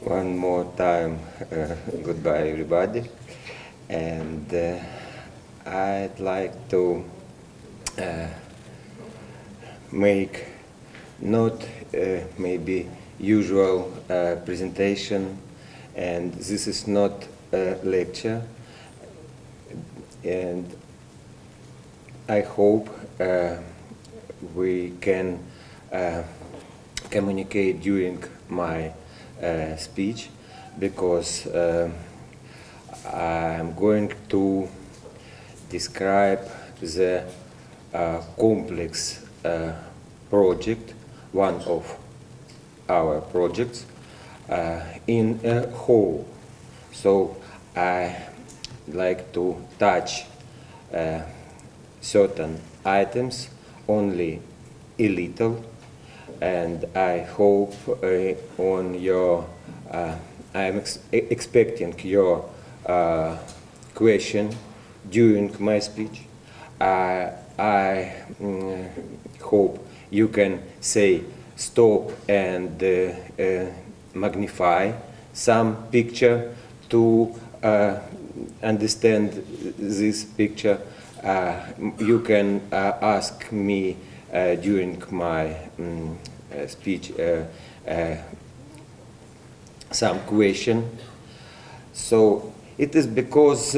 One more time, goodbye everybody. And I'd like to make not maybe usual presentation, and this is not a lecture, and I hope we can communicate during my speech, because I'm going to describe the complex project, one of our projects, in a whole. So I like to touch certain items only a little, and I hope on your, I'm expecting your question during my speech. I hope you can say stop and magnify some picture to understand this picture. You can ask me during my speech some question. So it is because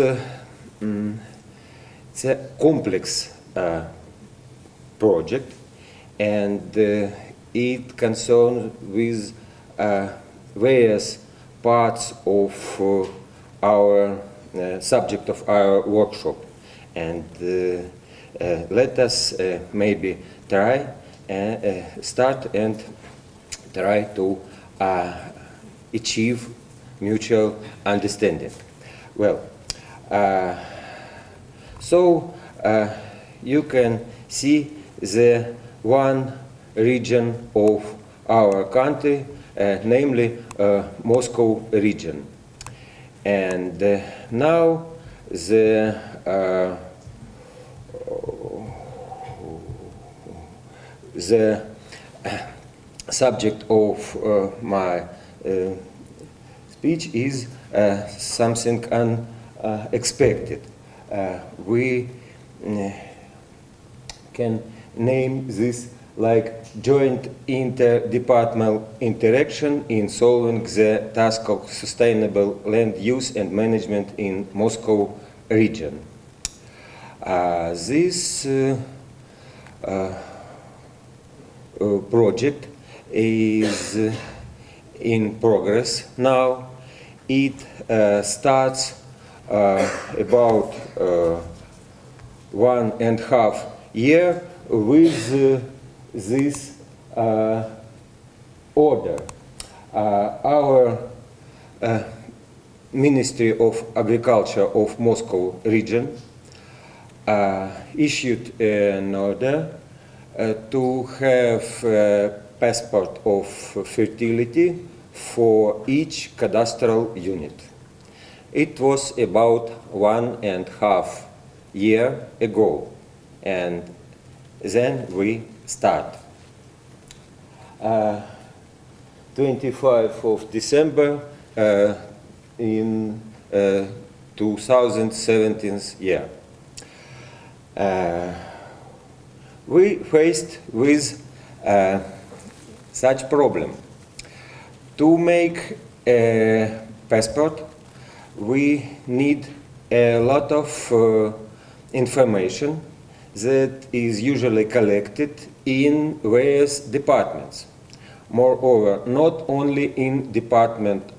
it's a complex project, and it concerns with various parts of our subject of our workshop. And let us maybe try start and try to achieve mutual understanding. Well, so you can see the one region of our country, namely Moscow region. And now the subject of my speech is something unexpected. We can name this like joint interdepartmental interaction in solving the task of sustainable land use and management in Moscow region. This project is in progress now. It starts about 1.5 years with this order. Our Ministry of Agriculture of Moscow region issued an order to have a passport of fertility for each cadastral unit. It was about 1.5 years ago, and then we start. 25 of December in 2017 year. We faced with such problem. To make a passport, we need a lot of information that is usually collected in various departments. Moreover, not only in departments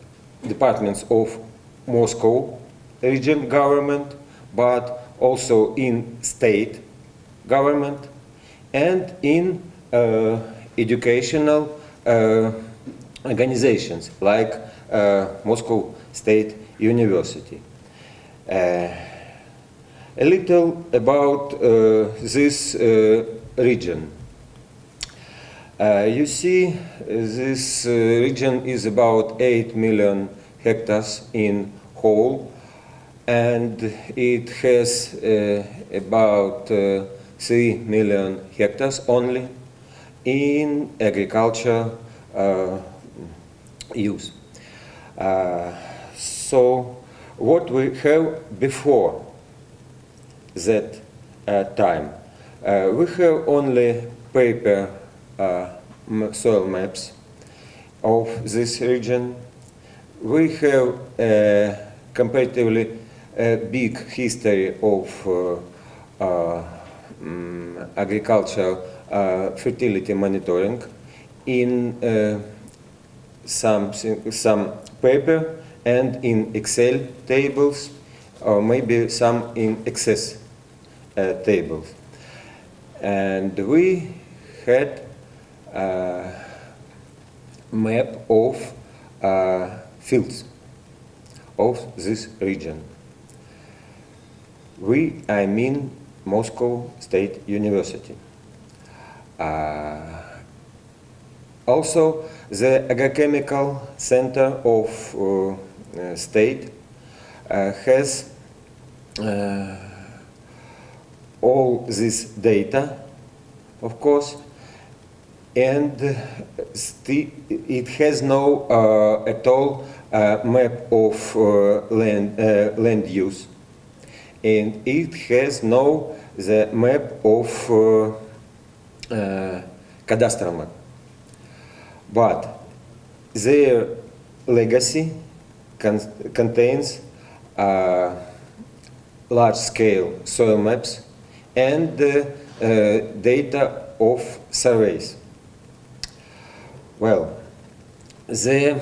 of Moscow region government, but also in state government and in educational organizations like Moscow State University. A little about this region. You see, this region is about 8 million hectares in whole, and it has about 3 million hectares only in agriculture use. So what we have before that time? We have only paper soil maps of this region. We have a comparatively big history of agricultural fertility monitoring in some paper and in Excel tables, or maybe some in Access tables. And we had a map of fields of this region. I mean Moscow State University. Also, the agrochemical center of state has all this data, of course, and it has no at all map of land use, and it has no the map of cadastral map. But their legacy contains large-scale soil maps and data of surveys. Well, the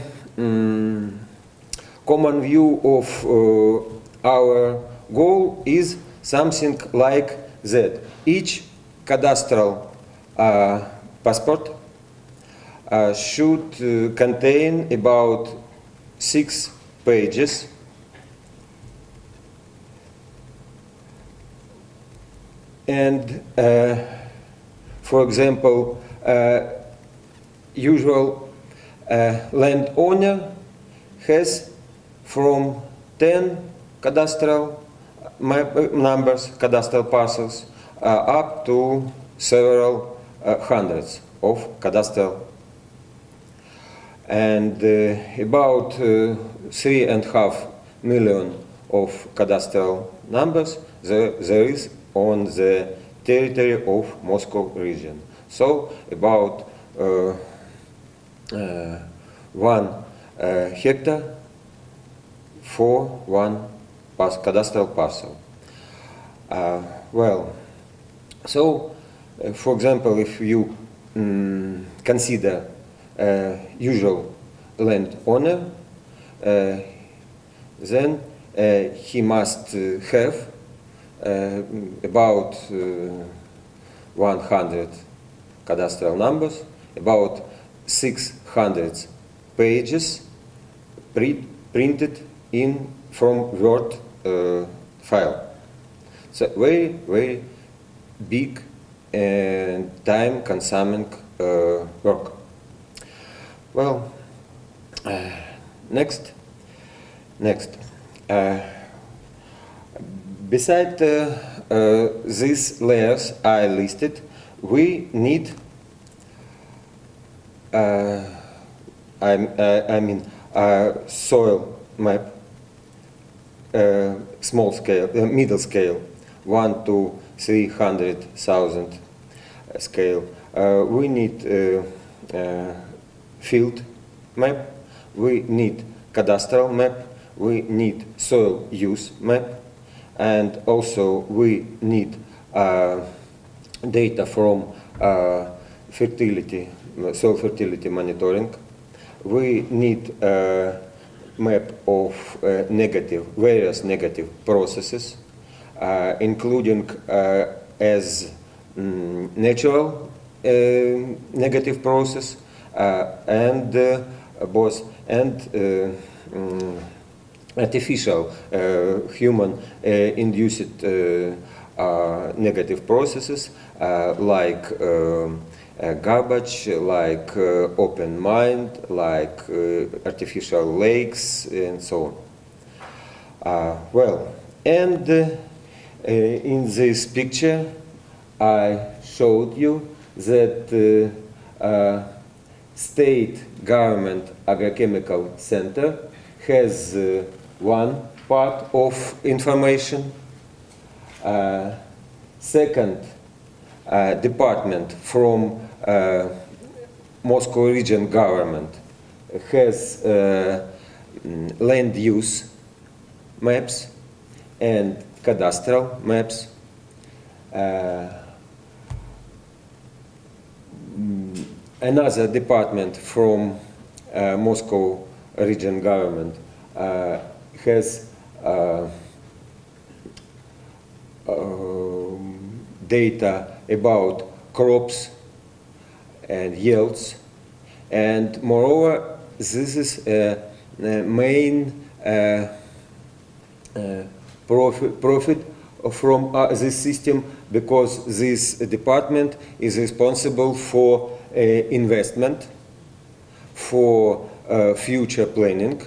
common view of our goal is something like that. Each cadastral passport should contain about 6 pages. And for example, usual landowner has from 10 cadastral numbers, cadastral parcels, up to several hundreds of cadastral. And about 3.5 million of cadastral numbers there is on the territory of Moscow region. So about 1 hectare for one cadastral parcel. Well, so for example, if you consider usual landowner, then he must have about 100 cadastral numbers, about 600 pages printed in from Word file. So very, very big and time-consuming work. Well, next. Beside these layers I listed, we need soil map, small scale, middle scale, 1 to 300,000 scale. We need field map, we need cadastral map, we need soil use map, and also we need data from soil fertility monitoring. We need a map of various negative processes, including as natural negative process and artificial human-induced negative processes like garbage, like open mine, like artificial lakes, and so on. Well, and in this picture I showed you that state government agrochemical center has one part of information. Second department from Moscow region government has land use maps and cadastral maps. Another department from Moscow region government has data about crops and yields, and moreover, this is main profit from this system, because this department is responsible for investment, for future planning,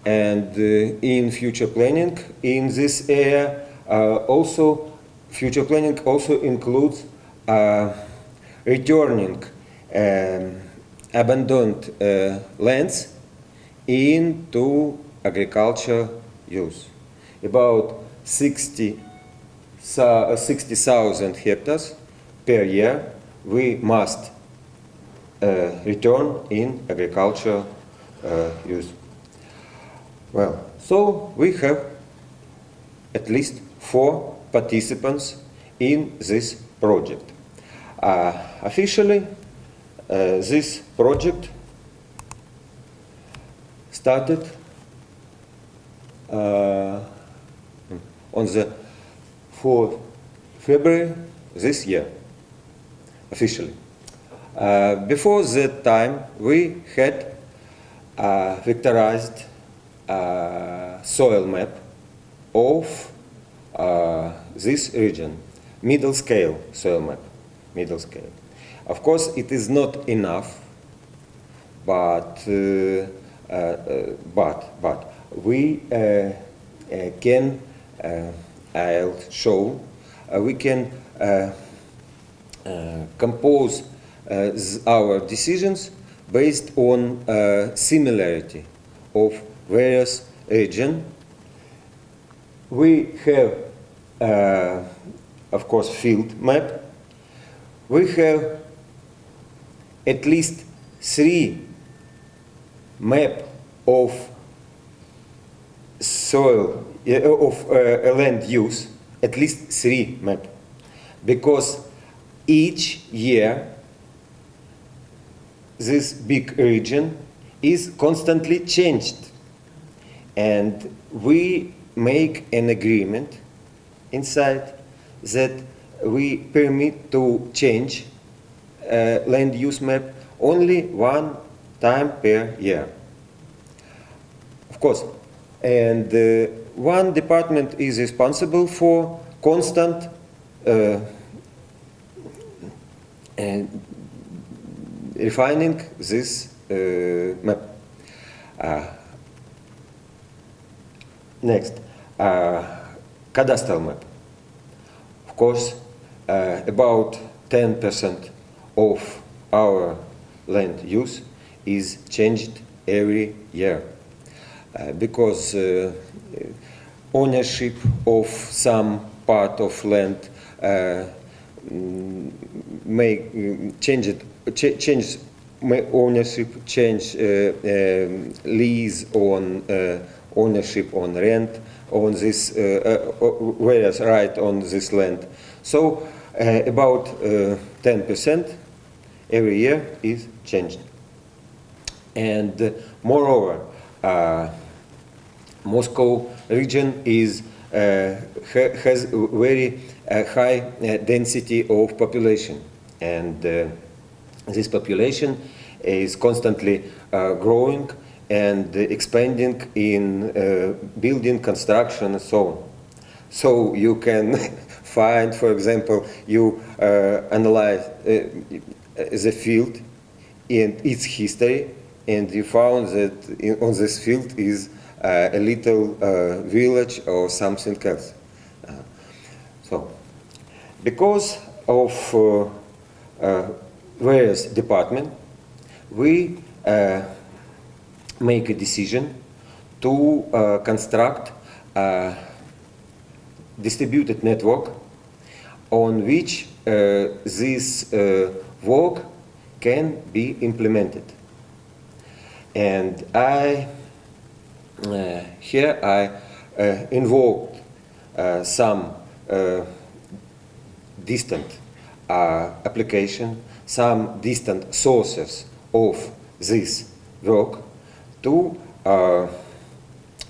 and in future planning in this area also future planning also includes returning abandoned lands into agriculture use. About 60,000 hectares per year we must return in agriculture use. Well, so we have at least 4 participants in this project. Officially, this project started on the 4th February this year, officially. Before that time, we had a vectorized soil map of this region, middle scale soil map, middle scale. Of course, it is not enough, but we can, I'll show, we can compose our decisions based on similarity of various regions. We have, of course, field map. We have at least 3 map of soil, of land use, at least 3 map, because each year this big region is constantly changed, and we make an agreement inside that we permit to change land use map only 1 time per year. Of course, and one department is responsible for constant refining this map. Next, cadastral map. Of course, about 10% of our land use is changed every year, because ownership of some part of land may change ownership, change lease on ownership on rent on this various right on this land. So about 10% every year is changed. And moreover, Moscow region is has very high density of population, and this population is constantly growing and expanding in building, construction, and so on. So you can find, for example, you analyze the field and its history, and you found that on this field is a little village or something else. So, because of various departments, we make a decision to construct a distributed network on which this work can be implemented. And here I invoked some distant application, some distant sources of this work to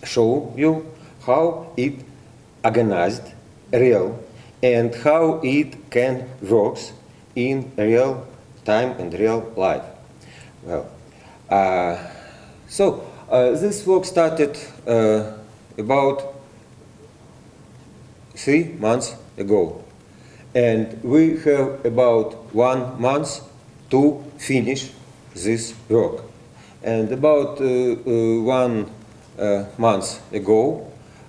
show you how it organized, real, and how it can work in real time and real life. Well, so this work started about 3 months ago, and we have about 1 month to finish this work. And about 1 month ago,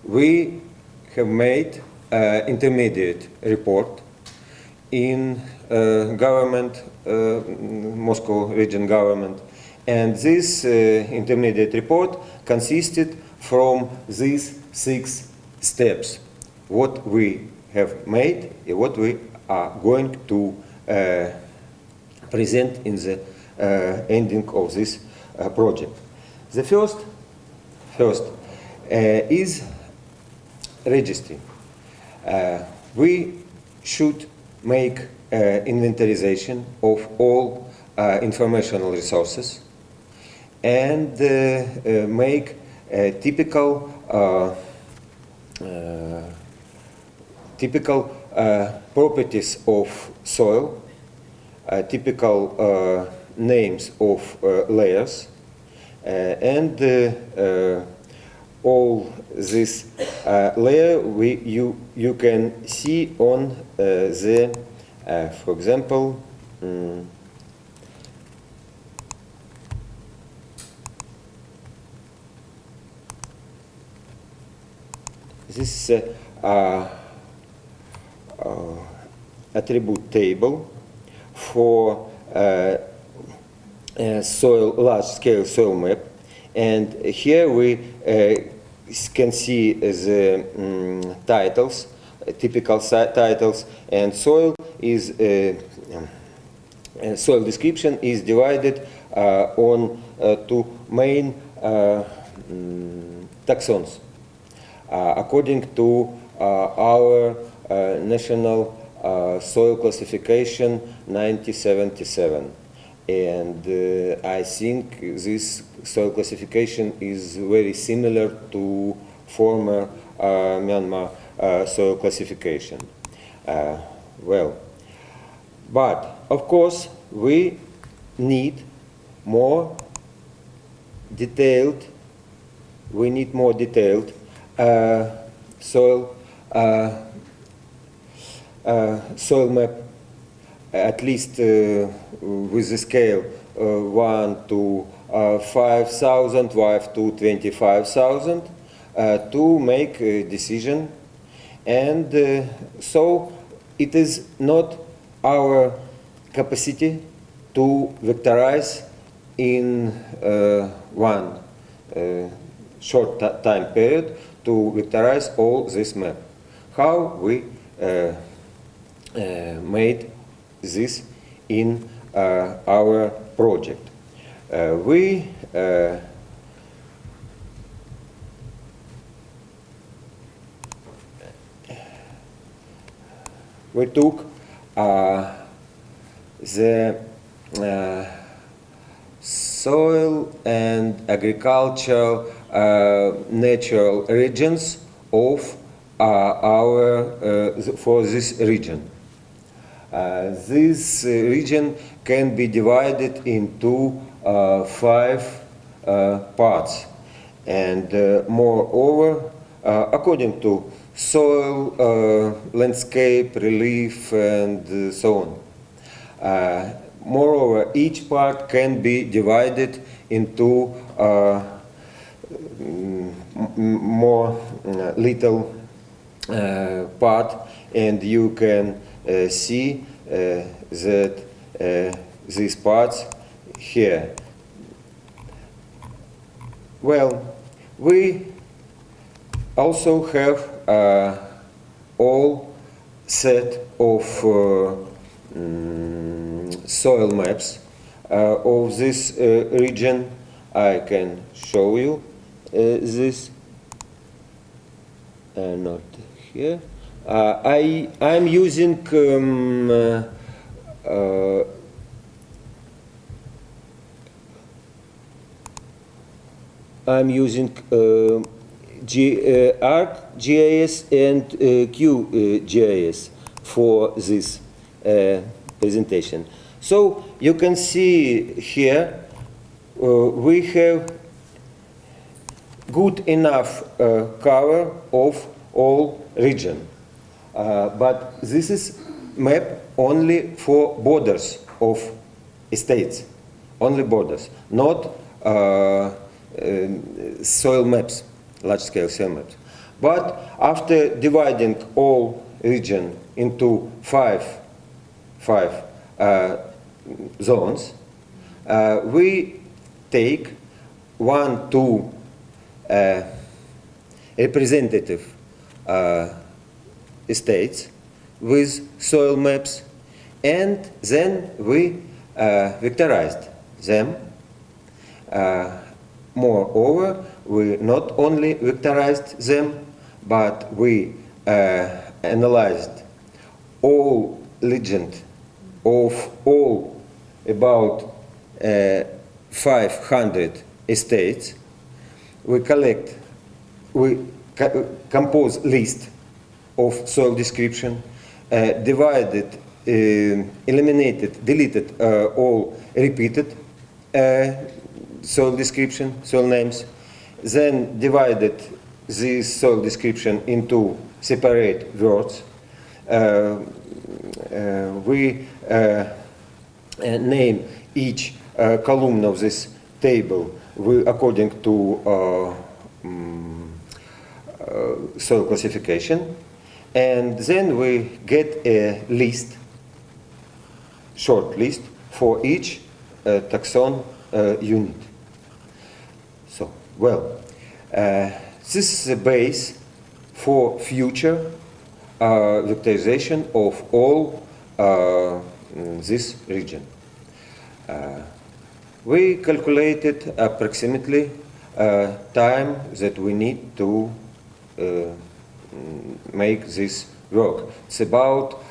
we have made an intermediate report in government, Moscow region government, and this intermediate report consisted from these 6 steps, what we have made and what we are going to present in the ending of this project. The first is registry. We should make inventarization of all informational resources and make typical properties of soil, typical names of layers, and all this layer you can see on the, for example, this attribute table for large-scale soil map, and here we can see the titles, typical titles, and soil description is divided on 2 main taxons according to our national soil classification 1977. And I think this soil classification is very similar to former Myanmar soil classification. Well, but of course we need more detailed. Soil map, at least with the scale 1 to 5,000, 5 to 25,000, to make a decision. And so it is not our capacity to vectorize in one short time period to vectorize all this map. How we made this in our project. We took the soil and agricultural natural regions of for this region. This region can be divided into 5 parts, and moreover, according to soil, landscape, relief, and so on. Moreover, each part can be divided into more little part, and you can see that these parts here. Well, we also have all set of soil maps of this region. I can show you this. Not here. I'm using ArcGIS and QGIS for this presentation. So you can see here we have good enough cover of all region. But this is map only for borders of states, only borders, not soil maps, large-scale soil maps. But after dividing all region into five zones, we take 1-2 representative states with soil maps, and then we vectorized them. Moreover, we not only vectorized them, but we analyzed all legend of all about 500 states. We compose list of soil description, divided, eliminated, deleted all repeated soil description, soil names, then divided this soil description into separate words. We name each column of this table according to soil classification, and then we get a list, short list, for each taxon unit. So, well, this is the base for future vectorization of all this region. We calculated approximately time that we need to make this work. It's about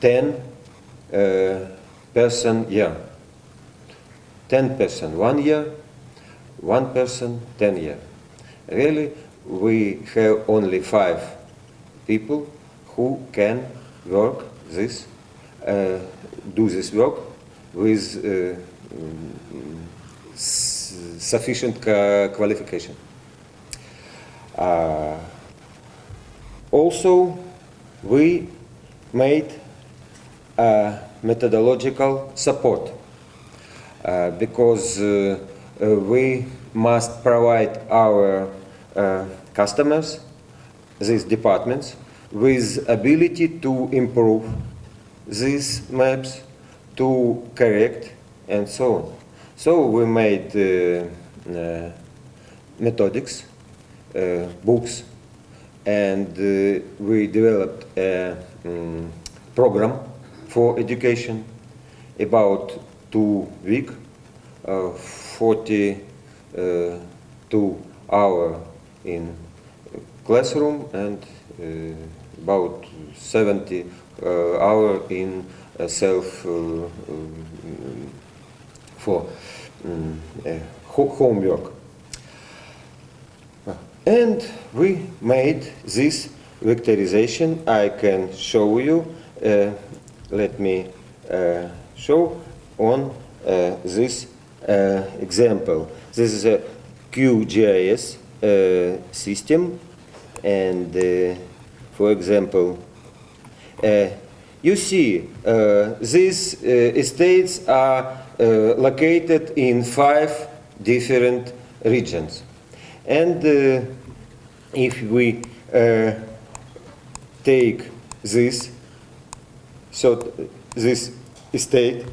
10 person year. 10 person 1 year, 1 person 10 year. Really, we have only 5 people who can work this, do this work with sufficient qualification. Also, we made methodological support because we must provide our customers, these departments, with ability to improve these maps, to correct, and so on. So we made methodics, books, and we developed a program for education about 2 weeks, 42 hours in classroom and about 70 hours in self for homework. And we made this vectorization. I can show you. Let me show on this example. This is a QGIS system, and for example, you see these estates are located in 5 different regions, and if we take this, so this estate,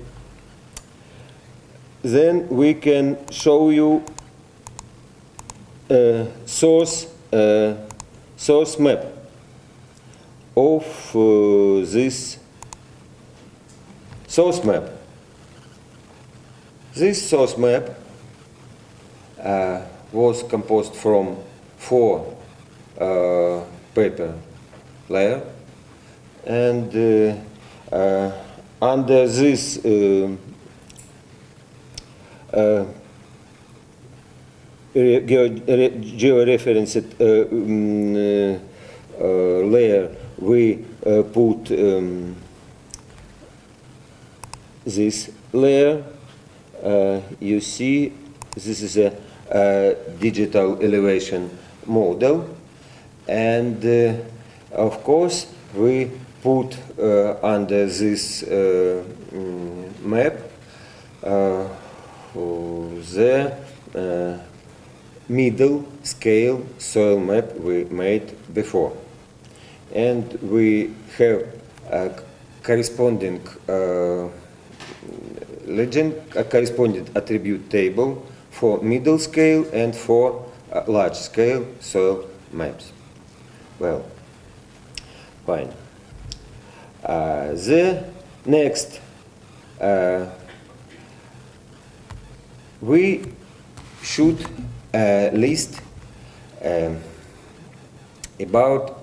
then we can show you source map of this source map. This source map was composed from 4 paper layers, and under this georeferenced layer, we put this layer. You see, this is a digital elevation model, and of course we put under this map the middle scale soil map we made before, and we have a corresponding legend, a corresponding attribute table for middle scale and for large scale soil maps. Well, fine. The next, we should list about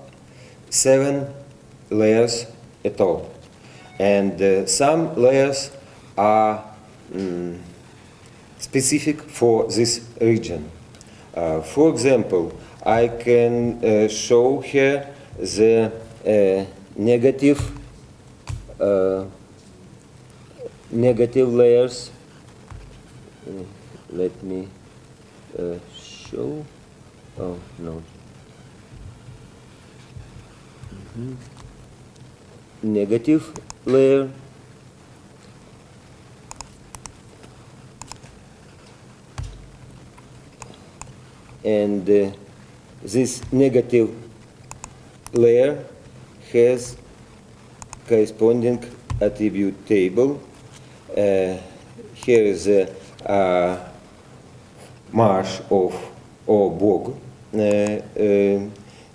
7 layers at all, and some layers are specific for this region. For example, I can show here the negative layers. Let me show. Oh no. Negative layer. And this negative layer has corresponding attribute table. Here is a marsh or bog. There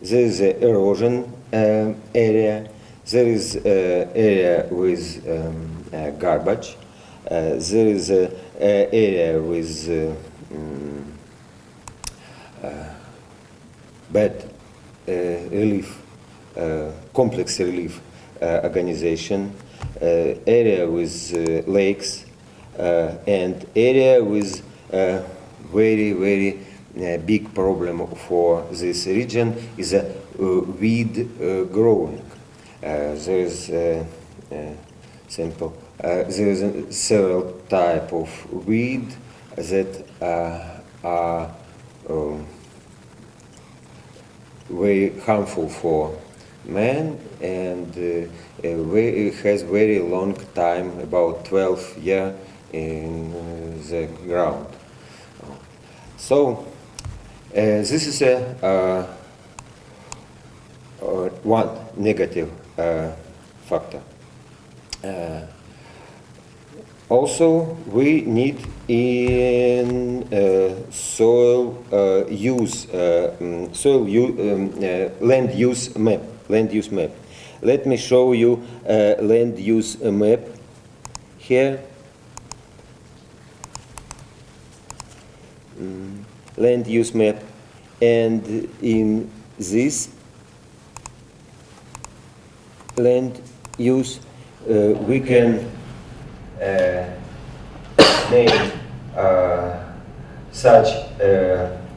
is an erosion area. There is area with garbage. There is an area with bad relief, complex relief organization, area with lakes, and area with very big problem for this region is a weed growing. There is simple. There is several type of weed that are very harmful for man, and it has very long time, about 12 years in the ground. So this is a one negative factor. Also, we need in soil use, land use map. Let me show you land use map here. Land use map, and in this land use we can name such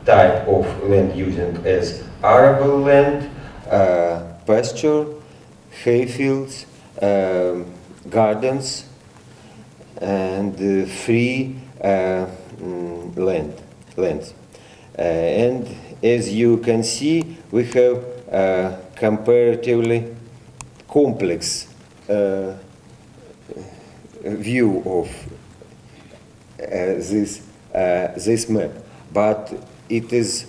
type of land using as arable land, pasture, hayfields, gardens, and free lands. And as you can see, we have a comparatively complex view of this map, but it is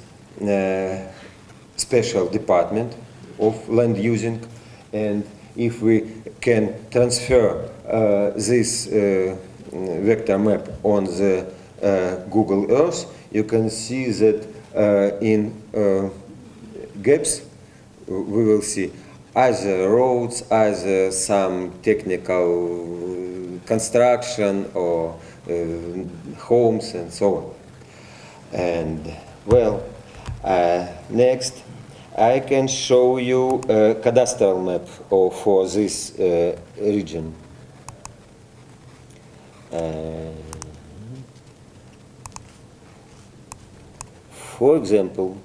special department of land using, and if we can transfer this vector map on the Google Earth, you can see that in gaps we will see either roads, either some technical construction or homes and so on. And well, next I can show you a cadastral map for this region. For example,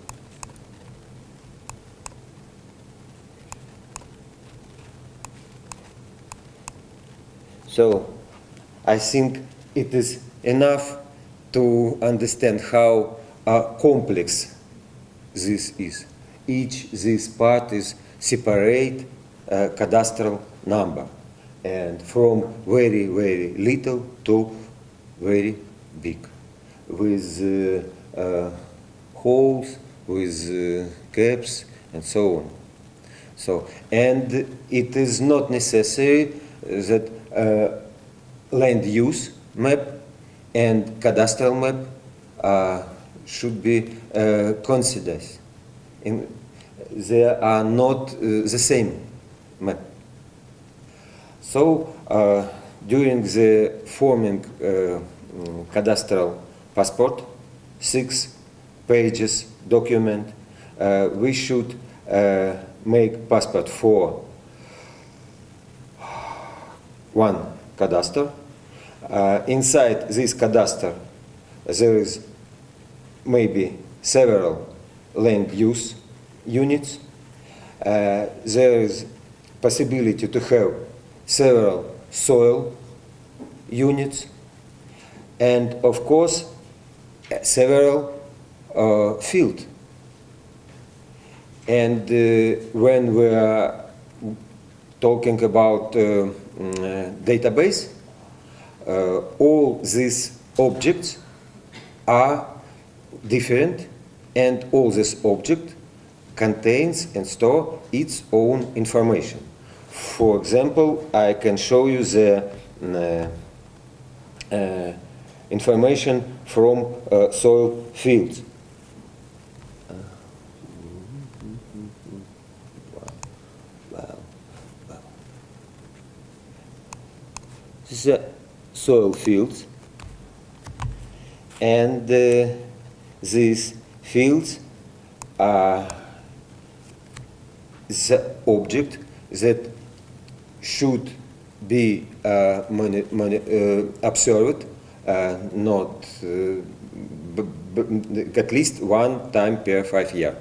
so I think it is enough to understand how complex this is. Each this part is separate cadastral number, and from very, very little to very big, with holes, with gaps, and so on. So, and it is not necessary that land use map and cadastral map should be considered. They are not the same map. So during the forming cadastral passport, 6 pages document, we should make passport for one cadastre. Inside this cadastre there is maybe several land use units. There is possibility to have several soil units, and of course several field. And when we are talking about database, all these objects are different, and all this object contains and store its own information. For example, I can show you the information from soil fields. This is a soil fields, and these fields are the object that should be observed not at least one time per 5 years.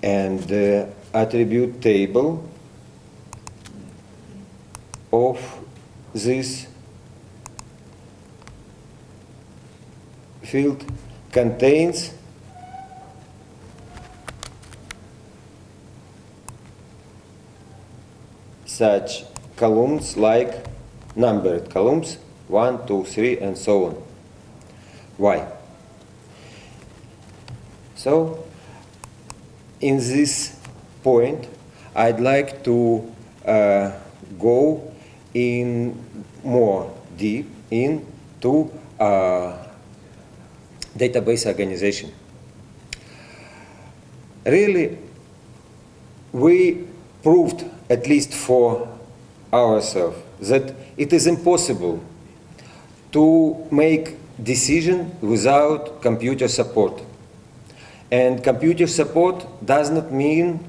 And the attribute table of this field contains such columns like numbered columns 1, 2, 3, and so on. Why? So, in this point, I'd like to go in more deep into database organization. Really, we proved, at least for ourselves, that it is impossible to make decision without computer support. And computer support does not mean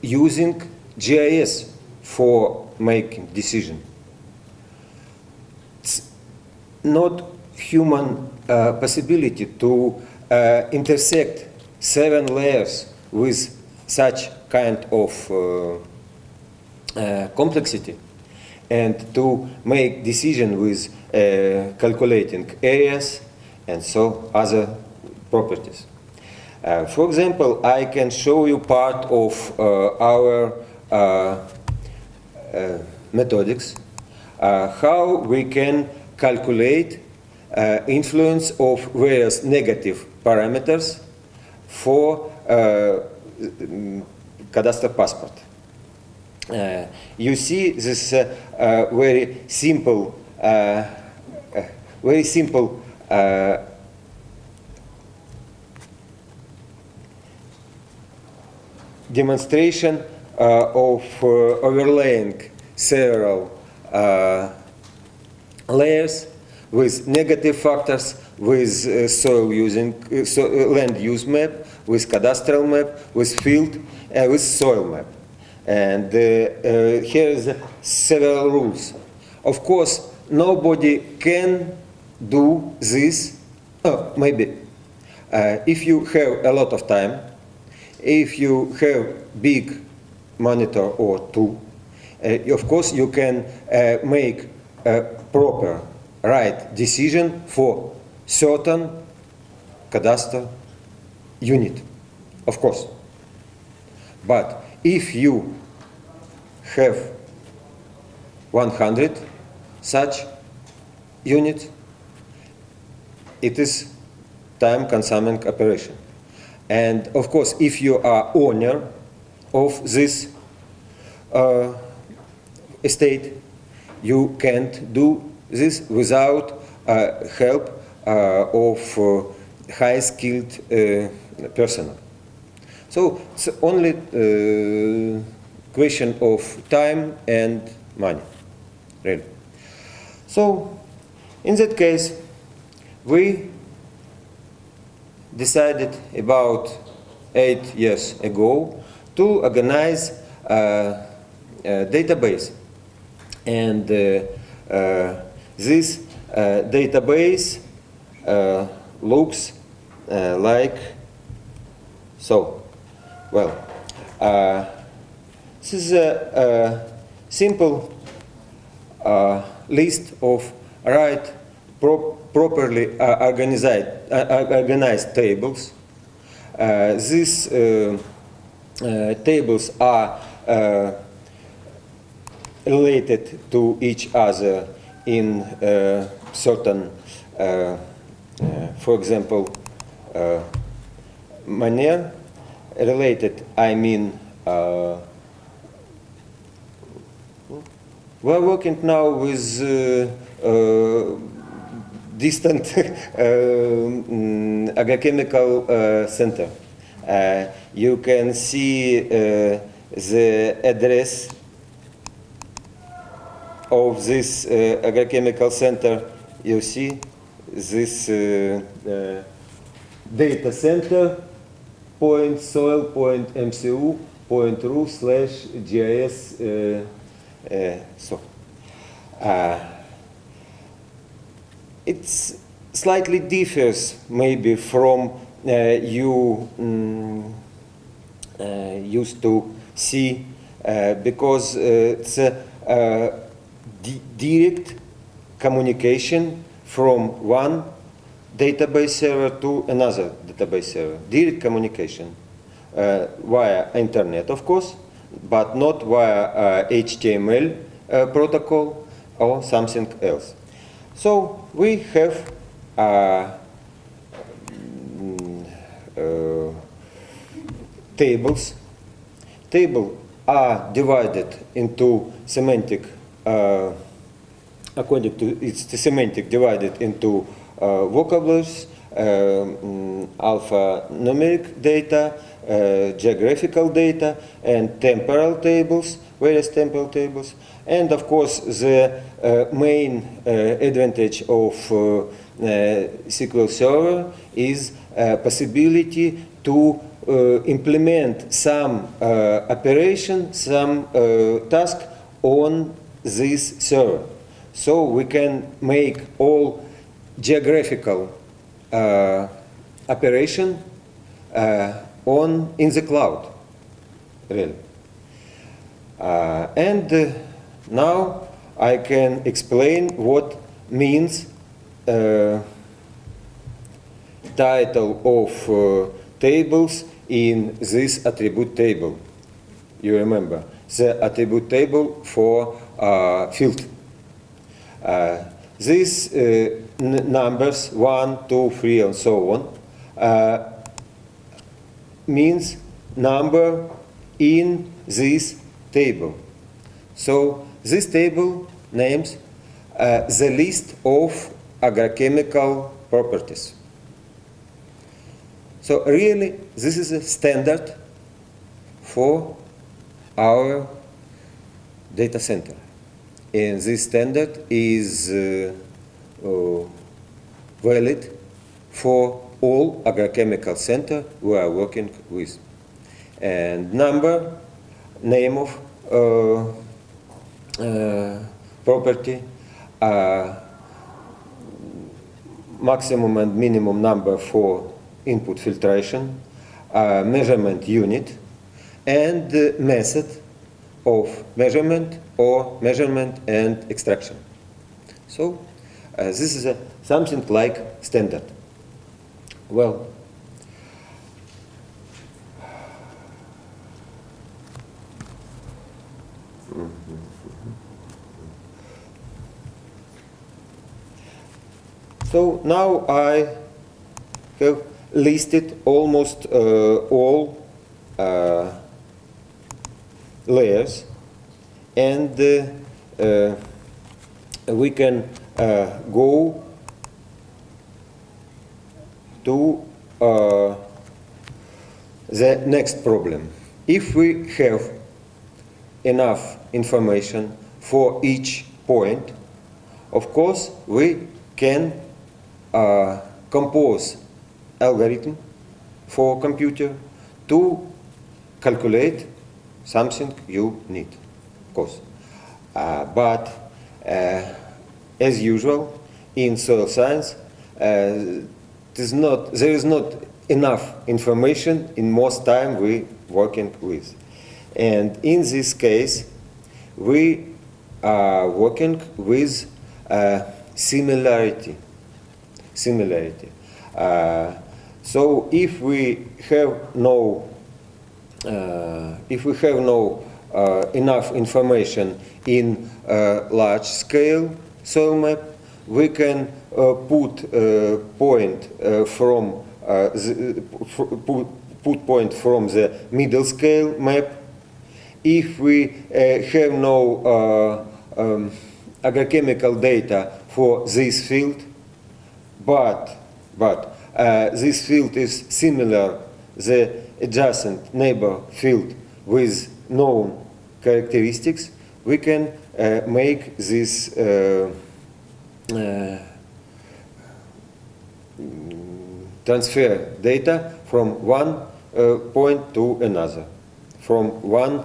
using GIS for making decision. It's not human possibility to intersect 7 layers with such kind of complexity, and to make decision with calculating areas and so other properties. For example, I can show you part of our methodics, how we can calculate influence of various negative parameters for cadastral passport. you see this very simple demonstration of overlaying several layers with negative factors, with land use map, with cadastral map, with field, with soil map. And here is several rules. Of course, nobody can do this. Oh, maybe if you have a lot of time, if you have big monitor or two, of course you can make a proper right decision for certain cadastral unit, of course. But if you have 100 such units, it is time-consuming operation. And of course, if you are owner of this estate, you can't do this without help of high-skilled personnel. So it's only question of time and money, really. So in that case, we decided about 8 years ago to organize a database. And this database looks like so. Well, this is a simple list of properly organized tables. These tables are related to each other in certain, for example, manner. Related, I mean, we're working now with distant agrochemical center. You can see the address of this agrochemical center. You see this data center point soil point mcu point ru slash gis so. It's slightly differs maybe from you used to see because it's a direct communication from one database server to another database server. Direct communication via internet, of course, but not via HTML protocol or something else. So we have tables. Tables are divided into semantic, according to its semantic, divided into vocabularies, alphanumeric data, geographical data, and temporal tables, various temporal tables. And of course, the main advantage of SQL Server is possibility to implement some operation, some task on this server. So we can make all geographical operation in the cloud, really. And now I can explain what means title of tables in this attribute table. You remember the attribute table for field. These numbers 1, 2, 3, and so on means number in this table. So this table names the list of agrochemical properties. So really, this is a standard for our data center. And this standard is valid for all agrochemical center we are working with. And number, name of property, maximum and minimum number for input filtration, measurement unit, and the method of measurement or measurement and extraction. So this is something like standard. Well, so now I have listed almost all layers, and we can go to the next problem. If we have enough information for each point, of course we can compose algorithm for computer to calculate something you need, of course. But as usual in soil science, there is not enough information in most time we working with. And in this case, we are working with similarity. So if we have no enough information in large scale soil map, we can put point from the middle scale map. If we have no agrochemical data for this field, but this field is similar the adjacent neighbor field with known characteristics, we can make this transfer data from one point to another, from one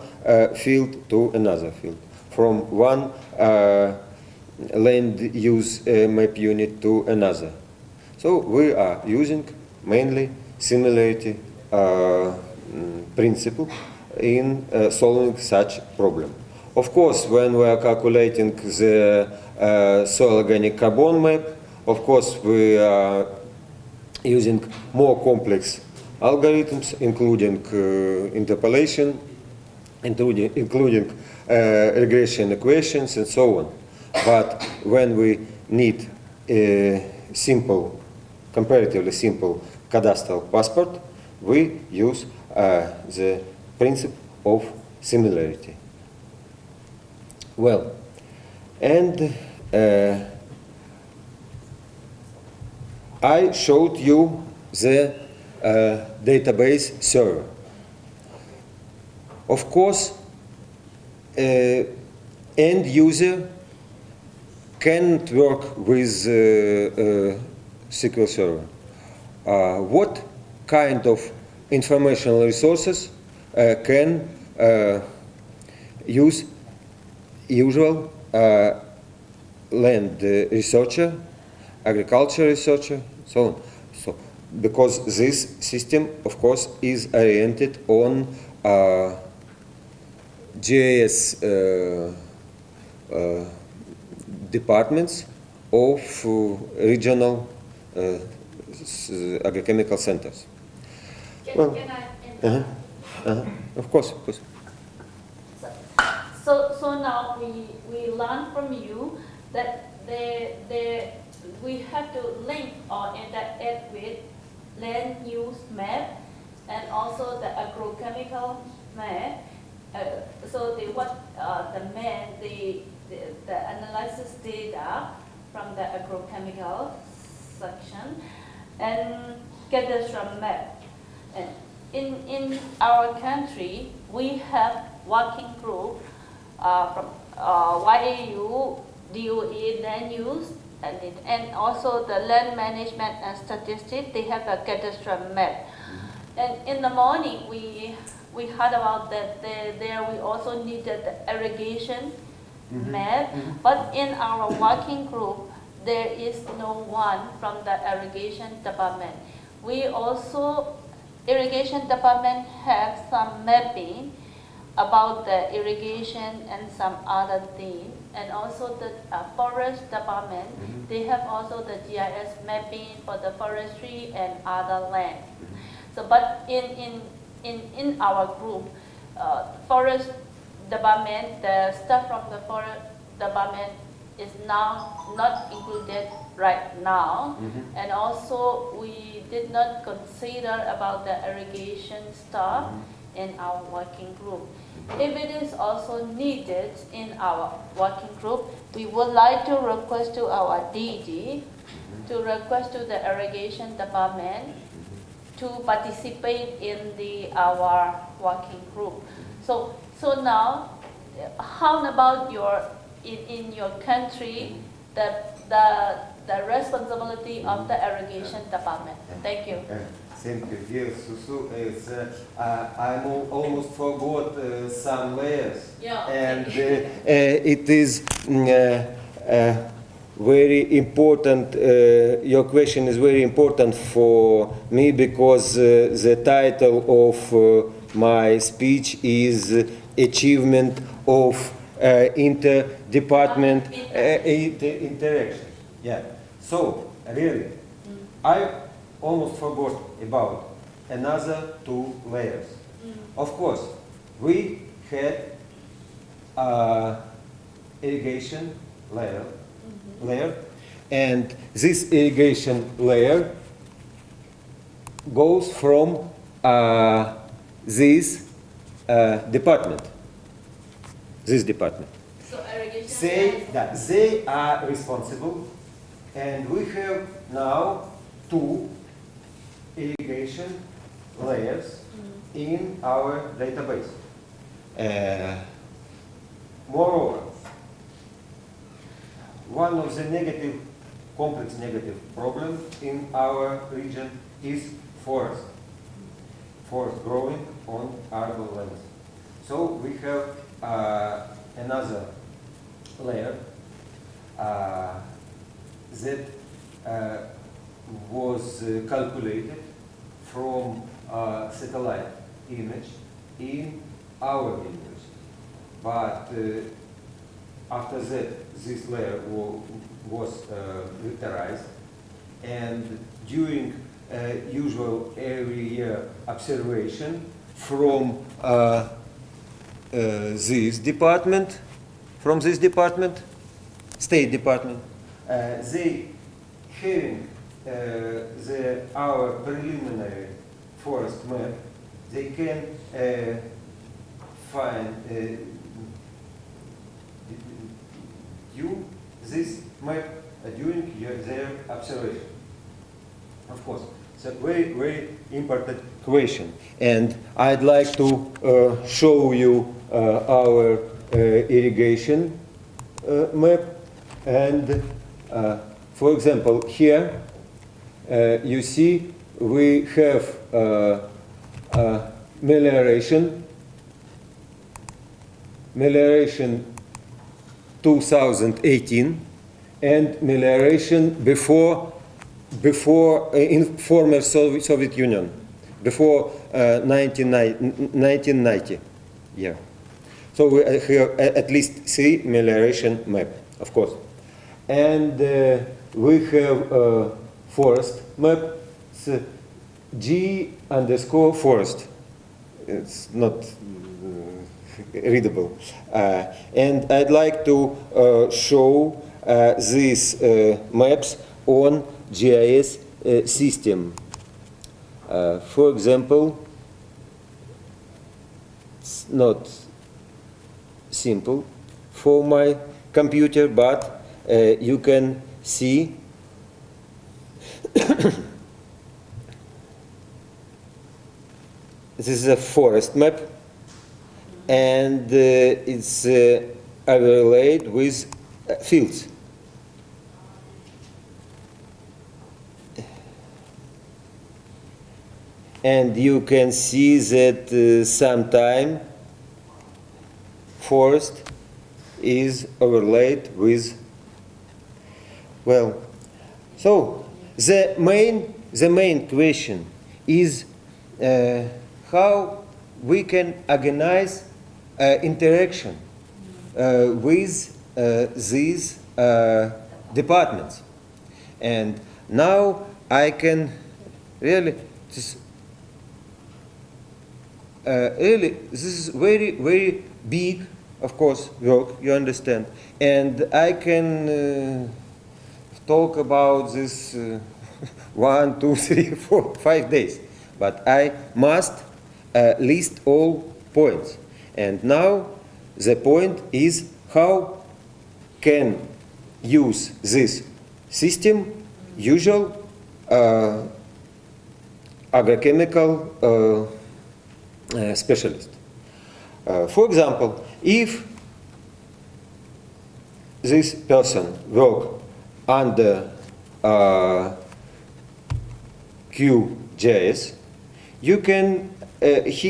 field to another field, from one land use map unit to another. So we are using mainly similarity principle in solving such problem. Of course, when we are calculating the soil organic carbon map, of course we are using more complex algorithms, including interpolation, including regression equations and so on. But when we need a simple, comparatively simple cadastral passport, we use the principle of similarity. Well, and I showed you the database server. Of course, end user can't work with SQL Server. What kind of informational resources can use usual land researcher, agriculture researcher, so on. So, because this system, of course, is oriented on GIS departments of regional agrochemical centers. Can I interrupt? Of course, of course. So now we learn from you that we have to link or interact with land use map and also the agrochemical map So the analysis data from the agrochemical section and cadastral map. And in our country, we have working group from YAU, DOE, land use, and also the land management and statistics. They have a cadastral map. And in the morning, we heard about that there we also needed the irrigation map, but in our working group, there is no one from the irrigation department. We also, irrigation department have some mapping about the irrigation and some other things, and also the forest department, they have also the GIS mapping for the forestry and other land. So, but in our group, forest department, the staff from the forest department is now not included right now, and also we did not consider about the irrigation staff in our working group. If it is also needed in our working group, we would like to request to our DG, to request to the irrigation department to participate in our working group. So now, how about in your country the responsibility of the irrigation department? Thank you. Thank you. Yes, Susu, I almost forgot some layers, Yeah. and it is very important. Your question is very important for me because the title of my speech is Achievement of Interdepartment Interaction. Yeah. So really, I almost forgot about another two layers. Of course, we had irrigation layer, and this irrigation layer goes from this department. This department. So irrigation. Say that they are responsible, and we have now two irrigation layers in our database. Moreover, one of the complex negative problems in our region is forest growing on arable lands. So we have another layer that was calculated from satellite image in our university. But after that, this layer was vectorized, and during usual every year observation from this department, State Department, they having our preliminary forest map, they can find you this map during their observation. Of course, it's a very, very important question, and I'd like to show you our irrigation map. And for example, here you see we have melioration 2018 and melioration before in former Soviet Union, before 1990. Yeah. So we have at least three melioration map, of course. And we have forest map, it's G_forest. It's not readable. And I'd like to show these maps on GIS system. For example, it's not simple for my computer, but you can see this is a forest map, and it's overlaid with fields. And you can see that sometime forest is overlaid with, well, so the main question is how we can organize interaction with these departments. And now I can really really, this is very big, of course, work, you understand. And I can talk about this 1, 2, 3, 4, 5 days. But I must list all points. And now the point is how can use this system usual agrochemical specialist. For example, if this person work under QGIS, he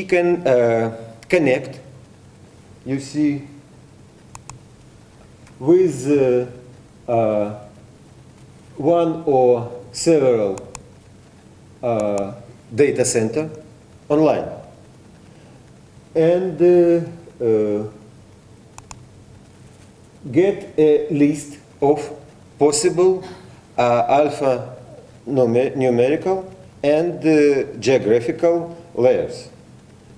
can connect, you see, with one or several data center online, and get a list of possible alphanumerical and geographical layers.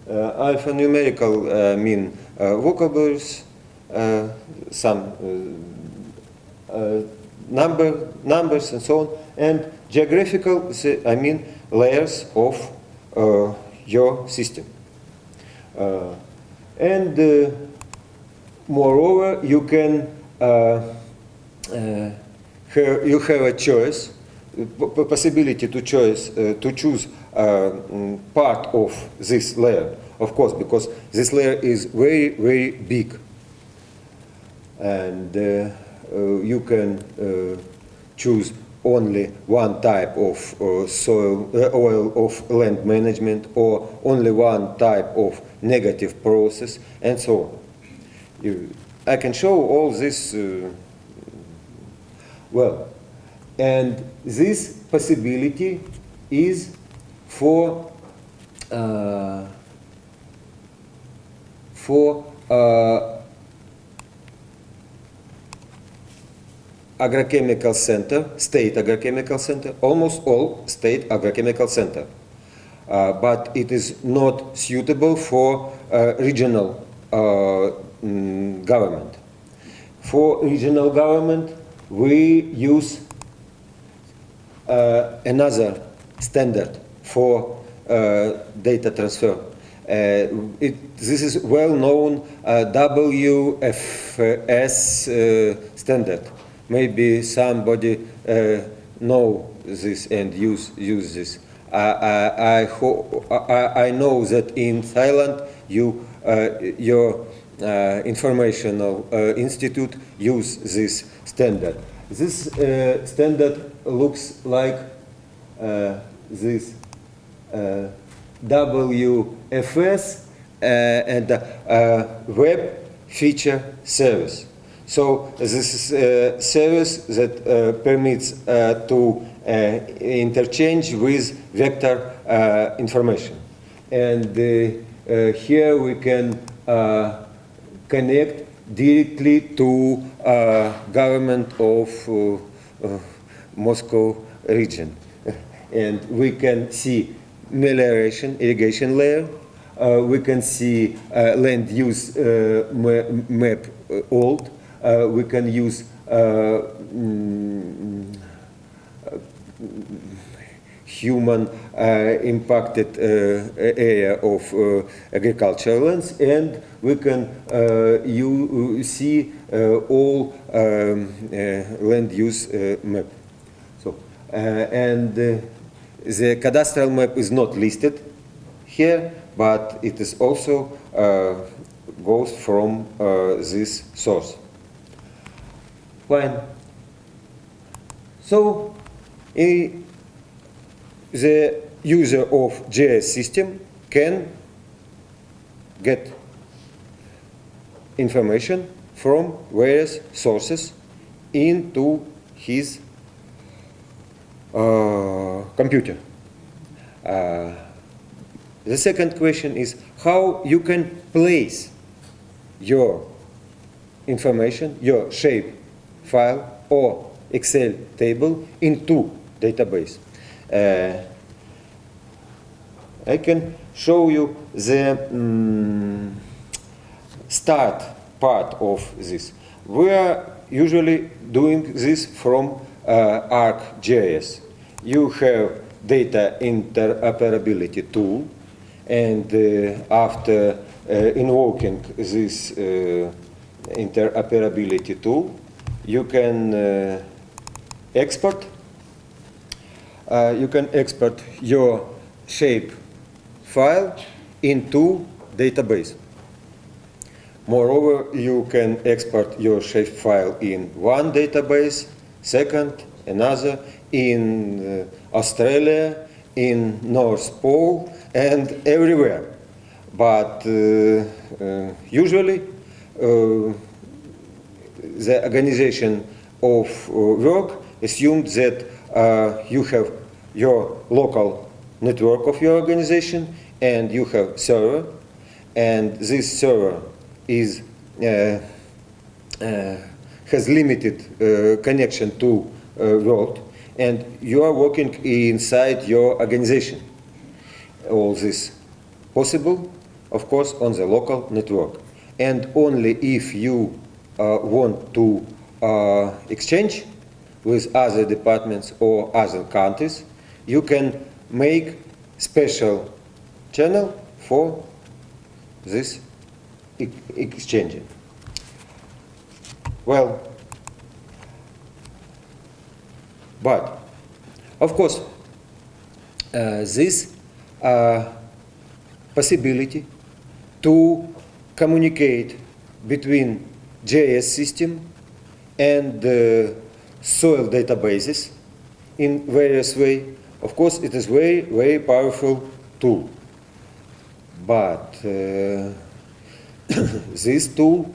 Alphanumerical mean vocabularies, some numbers and so on, and geographical, I mean layers of your system. And moreover, you can you have a choice, possibility to choose part of this layer, of course, because this layer is very big, and you can choose only one type of soil oil of land management, or only one type of negative process, and so on. I can show all this well, and this possibility is for agrochemical center, state agrochemical center, almost all state agrochemical center. But it is not suitable for regional government. For regional government, we use another standard for data transfer. This is well-known WFS standard. Maybe somebody know this and use this. I know that in Thailand your informational institute use this standard. This standard looks like this WFS and web feature service. So this is a service that permits to interchange with vector information. And here we can connect directly to government of Moscow region. And we can see melioration, irrigation layer. We can see land use map old. We can use human impacted area of agricultural lands, and we can you see all land use map. So and the cadastral map is not listed here, but it is also goes from this source. Fine. So the user of GIS system can get information from various sources into his computer. The second question is how you can place your information, your shape file or Excel table into database. I can show you the start part of this. We are usually doing this from ArcGIS. You have data interoperability tool, and after invoking this interoperability tool, you can export your shape file into database. Moreover, you can export your shape file in one database, second, another, in Australia, in North Pole, and everywhere. But usually, the organization of work assumed that you have your local network of your organization, and you have server, and this server is has limited connection to world, and you are working inside your organization. All this possible, of course, on the local network, and only if you want to exchange with other departments or other countries, you can make special channel for this exchanging. Well, but of course, this possibility to communicate between GIS system and soil databases in various ways, of course, it is very, very powerful tool. But this tool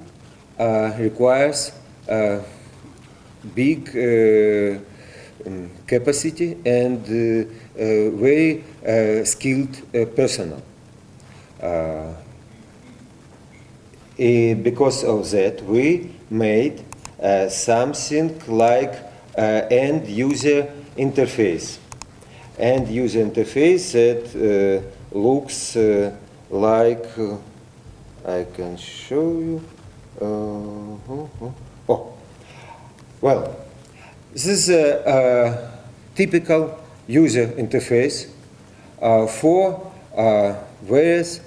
requires big capacity and very skilled personnel. Because of that, we made something like end user interface. End user interface that looks like, I can show you. Oh, well, this is a typical user interface for various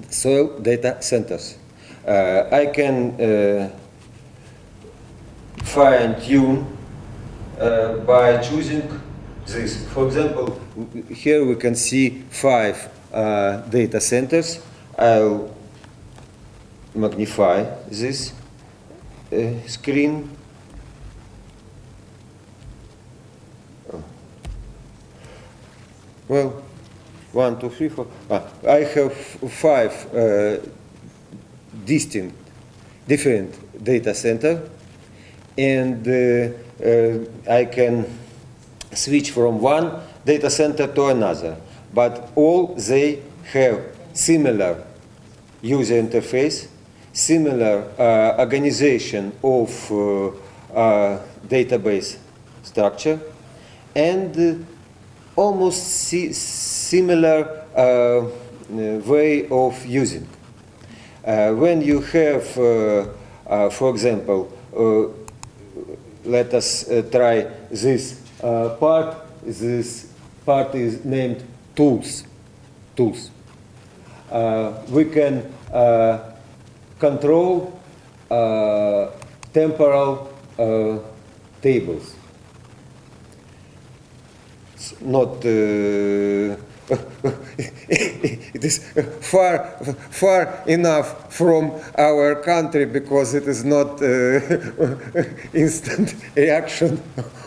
soil data centers. I can fine-tune by choosing this. For example, here we can see 5 data centers. I'll magnify this screen. Well, 1, 2, 3, 4. I have 5 different data center, and I can switch from one data center to another. But all they have similar user interface, similar organization of database structure, and almost similar way of using. When you have, for example, let us try this part this part is named tools. Tools. We can control temporal tables. It's not it is far enough from our country because it is not instant reaction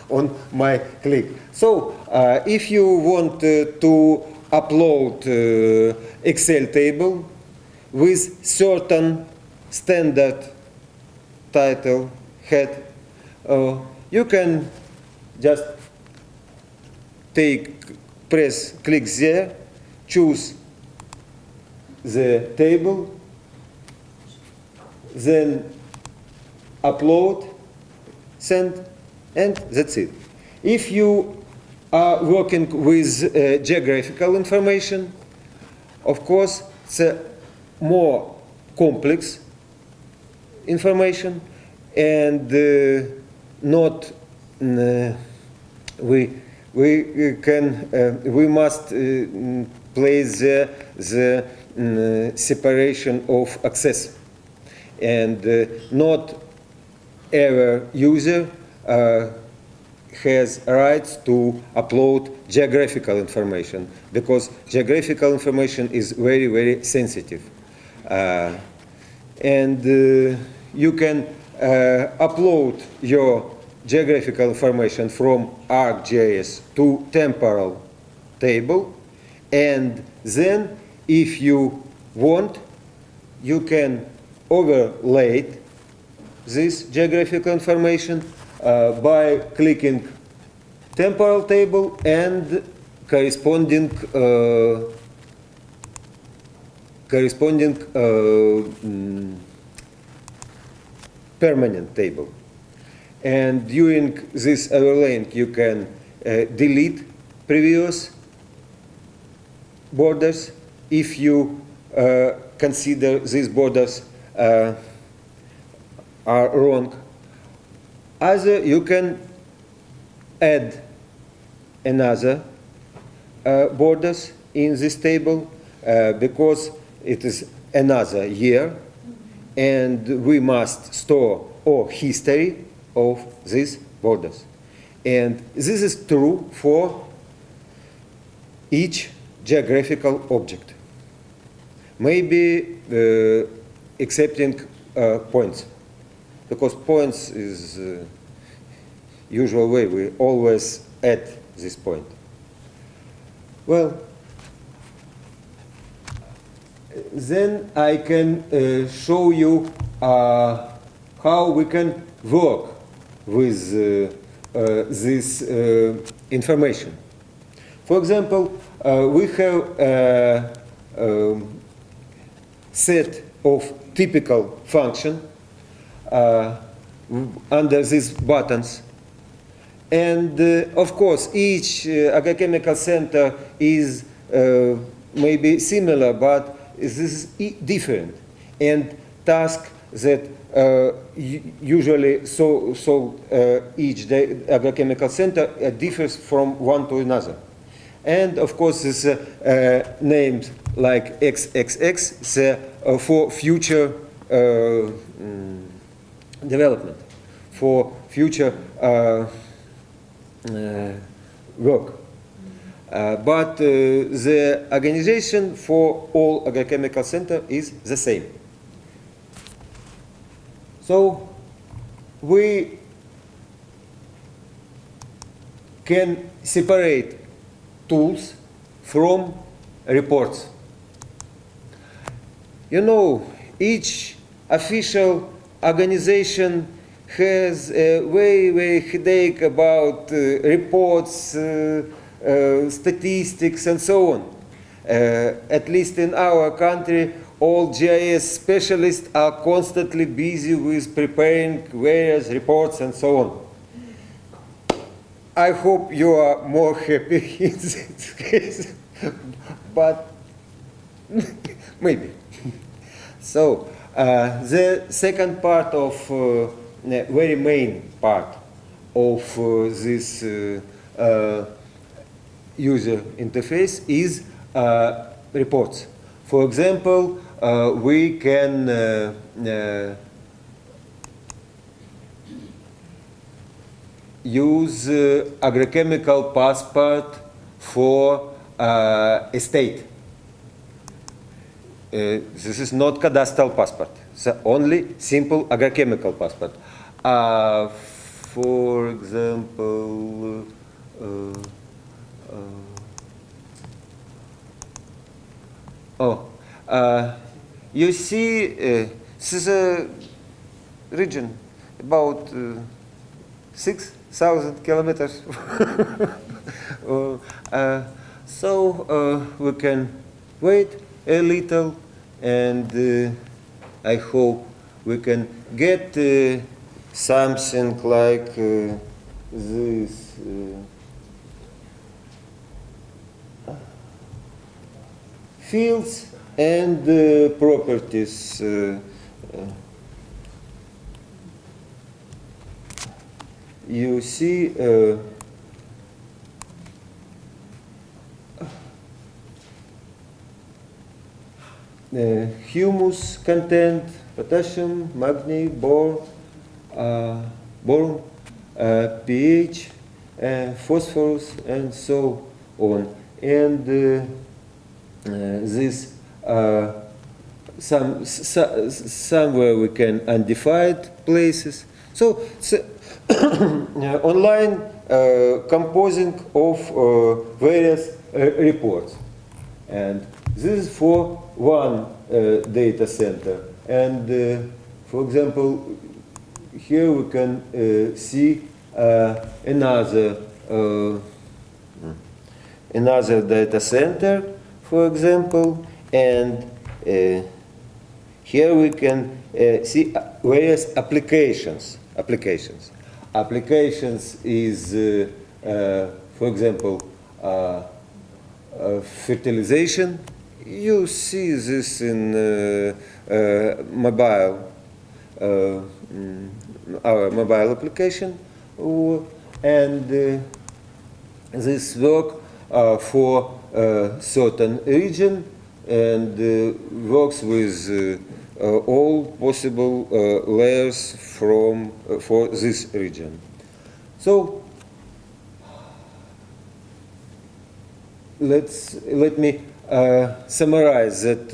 on my click. So if you want to upload Excel table with certain standard title head, you can just click there, choose the table, then upload, send, and that's it. If you are working with geographical information, of course, it's a more complex information, and not we must place the separation of access, and not every user has rights to upload geographical information, because geographical information is very, very sensitive. And you can upload your geographical information from ArcGIS to temporal table, and then if you want, you can overlay this geographical information by clicking temporal table and corresponding permanent table. And during this overlaying, you can delete previous borders if you consider these borders are wrong. Either you can add another borders in this table because it is another year, and we must store all history of these borders. And this is true for each geographical object. Maybe excepting points, because points is usual way, we always add this point. Well, then I can show you how we can work with this information. For example, we have a set of typical function under these buttons. And of course, each agrochemical center is maybe similar, but this is different. And task that usually so each agrochemical center differs from one to another. And of course, this named like XXX for future development, for future work. But the organization for all agrochemical center is the same. So we can separate tools from reports. You know, each official organization has a very headache about reports, statistics, and so on. At least in our country, all GIS specialists are constantly busy with preparing various reports and so on. I hope you are more happy in this case, but maybe. So, the second part of, very main part of this user interface is reports. For example, we can use agrochemical passport for a state. This is not cadastral passport. It's only simple agrochemical passport. For example, you see, this is a region about 6,000 kilometers. So we can wait a little, and I hope we can get something like this. Fields and properties. You see humus content, potassium, magnesium, boron, pH, phosphorus, and so on. And this somewhere we can undefined places. So online composing of various reports, and this is for one data center. And for example, here we can see another data center, for example, and here we can see various applications. Applications is, for example, fertilization. You see this in mobile, our mobile application, and this work for certain region, and works with all possible layers for this region. So let me summarize that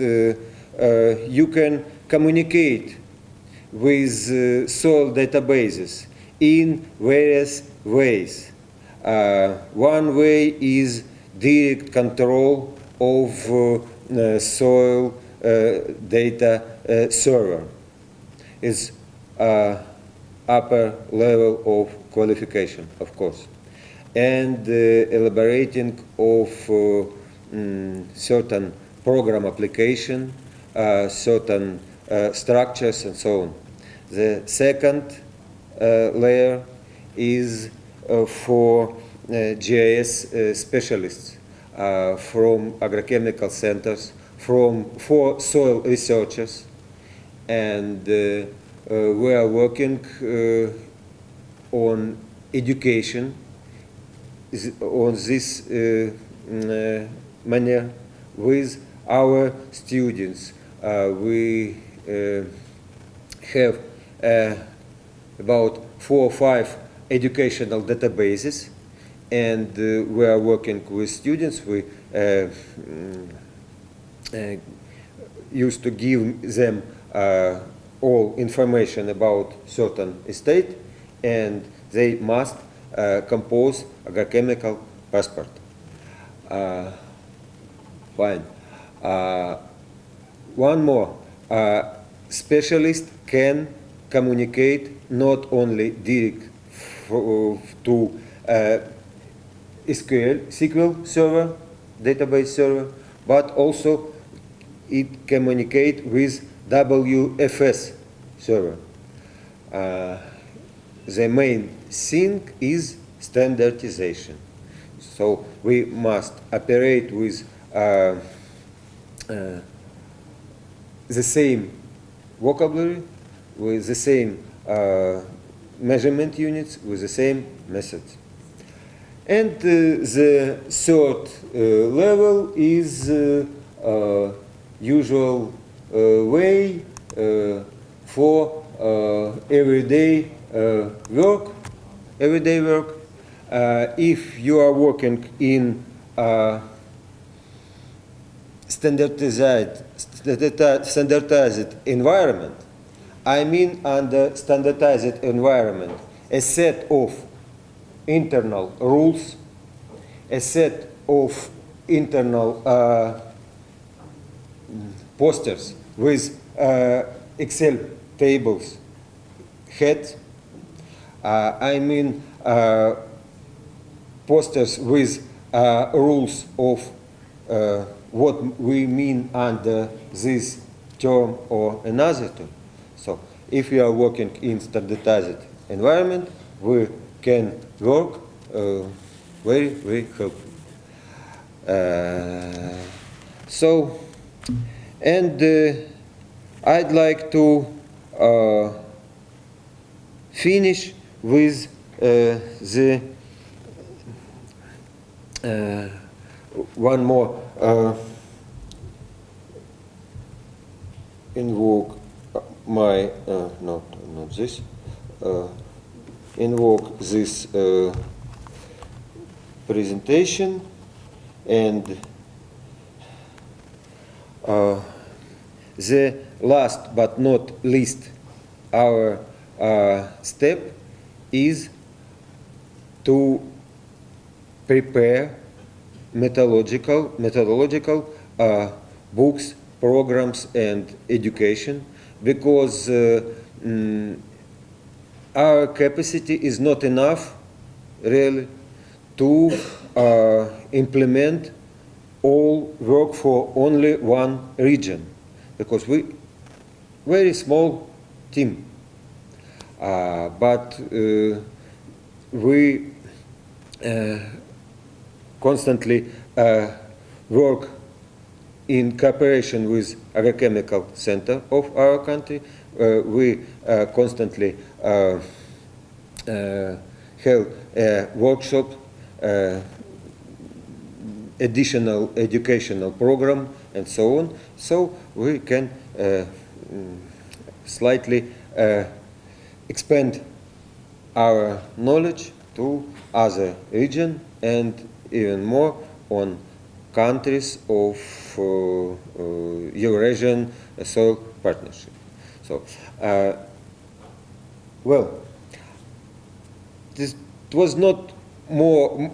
you can communicate with soil databases in various ways. One way is direct control of soil data server. Is upper level of qualification, of course, and elaborating of certain program application, certain structures, and so on. The second layer is for GIS specialists from agrochemical centers, for soil researchers, and we are working on education on this manner with our students. We have about 4 or 5 educational databases, and we are working with students. We used to give them all information about certain estate, and they must compose agrochemical passport. Fine. One more. Specialist can communicate not only direct to SQL server, database server, but also it communicate with WFS server. The main thing is standardization. So we must operate with the same vocabulary, with the same measurement units, with the same methods. And the third level is usual way for everyday work. Everyday work. If you are working in standardized environment, I mean under standardized environment, a set of internal rules, a set of internal posters with Excel tables, heads. I mean posters with rules of what we mean under this term or another term. So if you are working in standardized environment, we can work very, very helpfully. So, and I'd like to finish with the one more invoke my not this invoke this presentation, and the last but not least our step is to prepare methodological books, programs, and education, because our capacity is not enough really to implement all work for only one region, because we very small team, but we constantly work in cooperation with agrochemical center of our country. We constantly have a workshop, additional educational program, and so on. So we can slightly expand our knowledge to other region, and even more on countries of Eurasian Soil Partnership. So, well, this was not more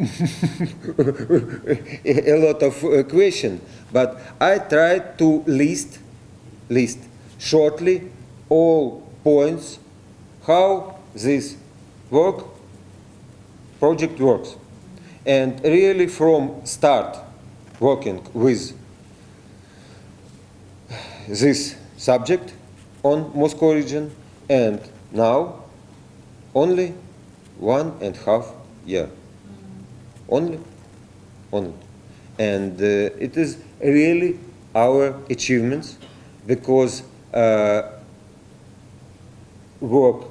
a lot of question, but I tried to list shortly all points how this project works, and really from start working with this subject on Moscow region, and now only 1.5 years. Only. And it is really our achievements, because work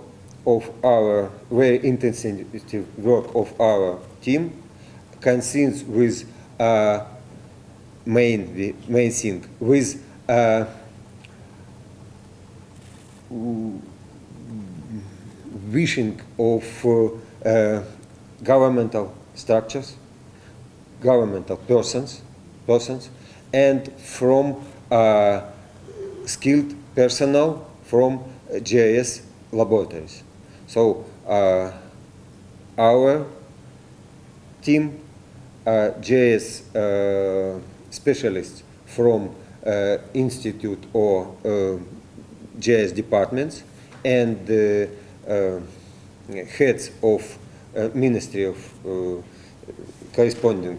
of our, very intensive work of our team consists with main thing, with wishing of governmental structures, governmental persons, and from skilled personnel from GIS laboratories. So our team, GIS specialists from institute or GIS departments, and heads of Ministry of corresponding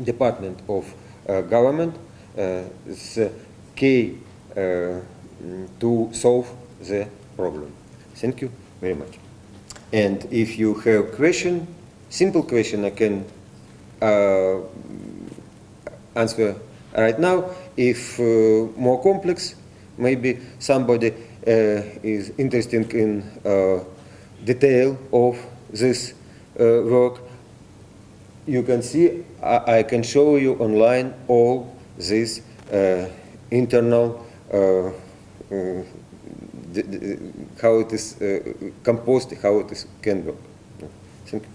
department of government, is key to solve the problem. Thank you very much. And if you have question, simple question, I can answer right now. If more complex, maybe somebody is interested in detail of this work, you can see, I can show you online all this internal how it is composed, how it is can work. Thank you.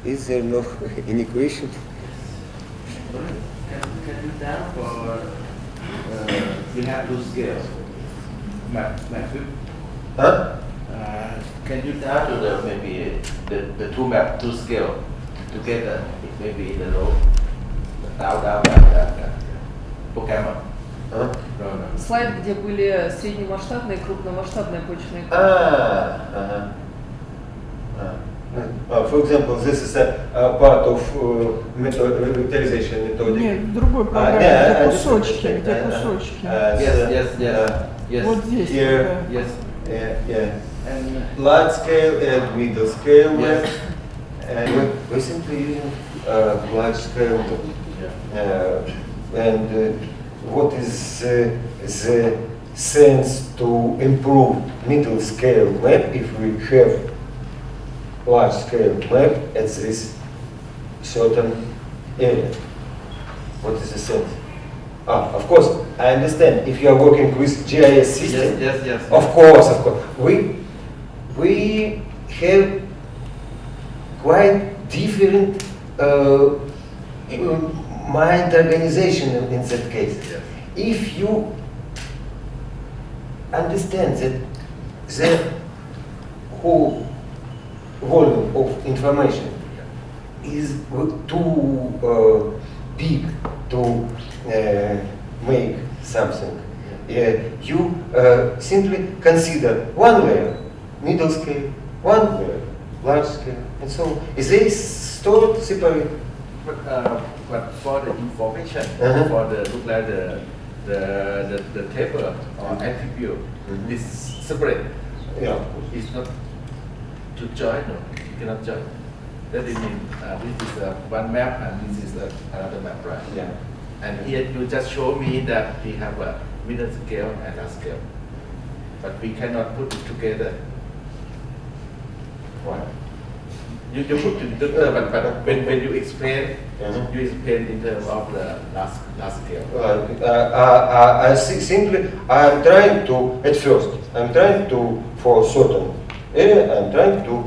Is there no any question? Can you tell for we have two scales? Map. Huh? Can you tell to the maybe the two map two scale together? Maybe the low, down, programmer. Huh? No. Слайд, где были среднемасштабные и крупномасштабные почвенные карты. For example, this is a part of revitalization method. Нет, другой программе, где кусочки, Yes. Вот здесь. Here. Yes. Yeah. And Large scale and middle scale. Yes. And we simply using large scale. And what is the sense to improve middle scale map if we have large scale map at this certain area? What is the sense? Of course, I understand if you are working with GIS system. yes. Of course. We have quite different mind organization in that case. Yes. If you understand that the whole volume of information is too big to make something, you simply consider one layer, middle scale, one layer, large scale, and so on. Is they stored separate? But for the information, Uh-huh. for the look like the table or attribute is separate. Yeah. It's not to join. No, you cannot join. That is mean this is one map and this is another map, right? Yeah. And here you just show me that we have a middle scale and a scale, but we cannot put it together. Why? You put it together, but when you explain, Uh-huh. you explain in terms of the last scale. Simply, I'm trying to, at first, I'm trying to, for certain area, I'm trying to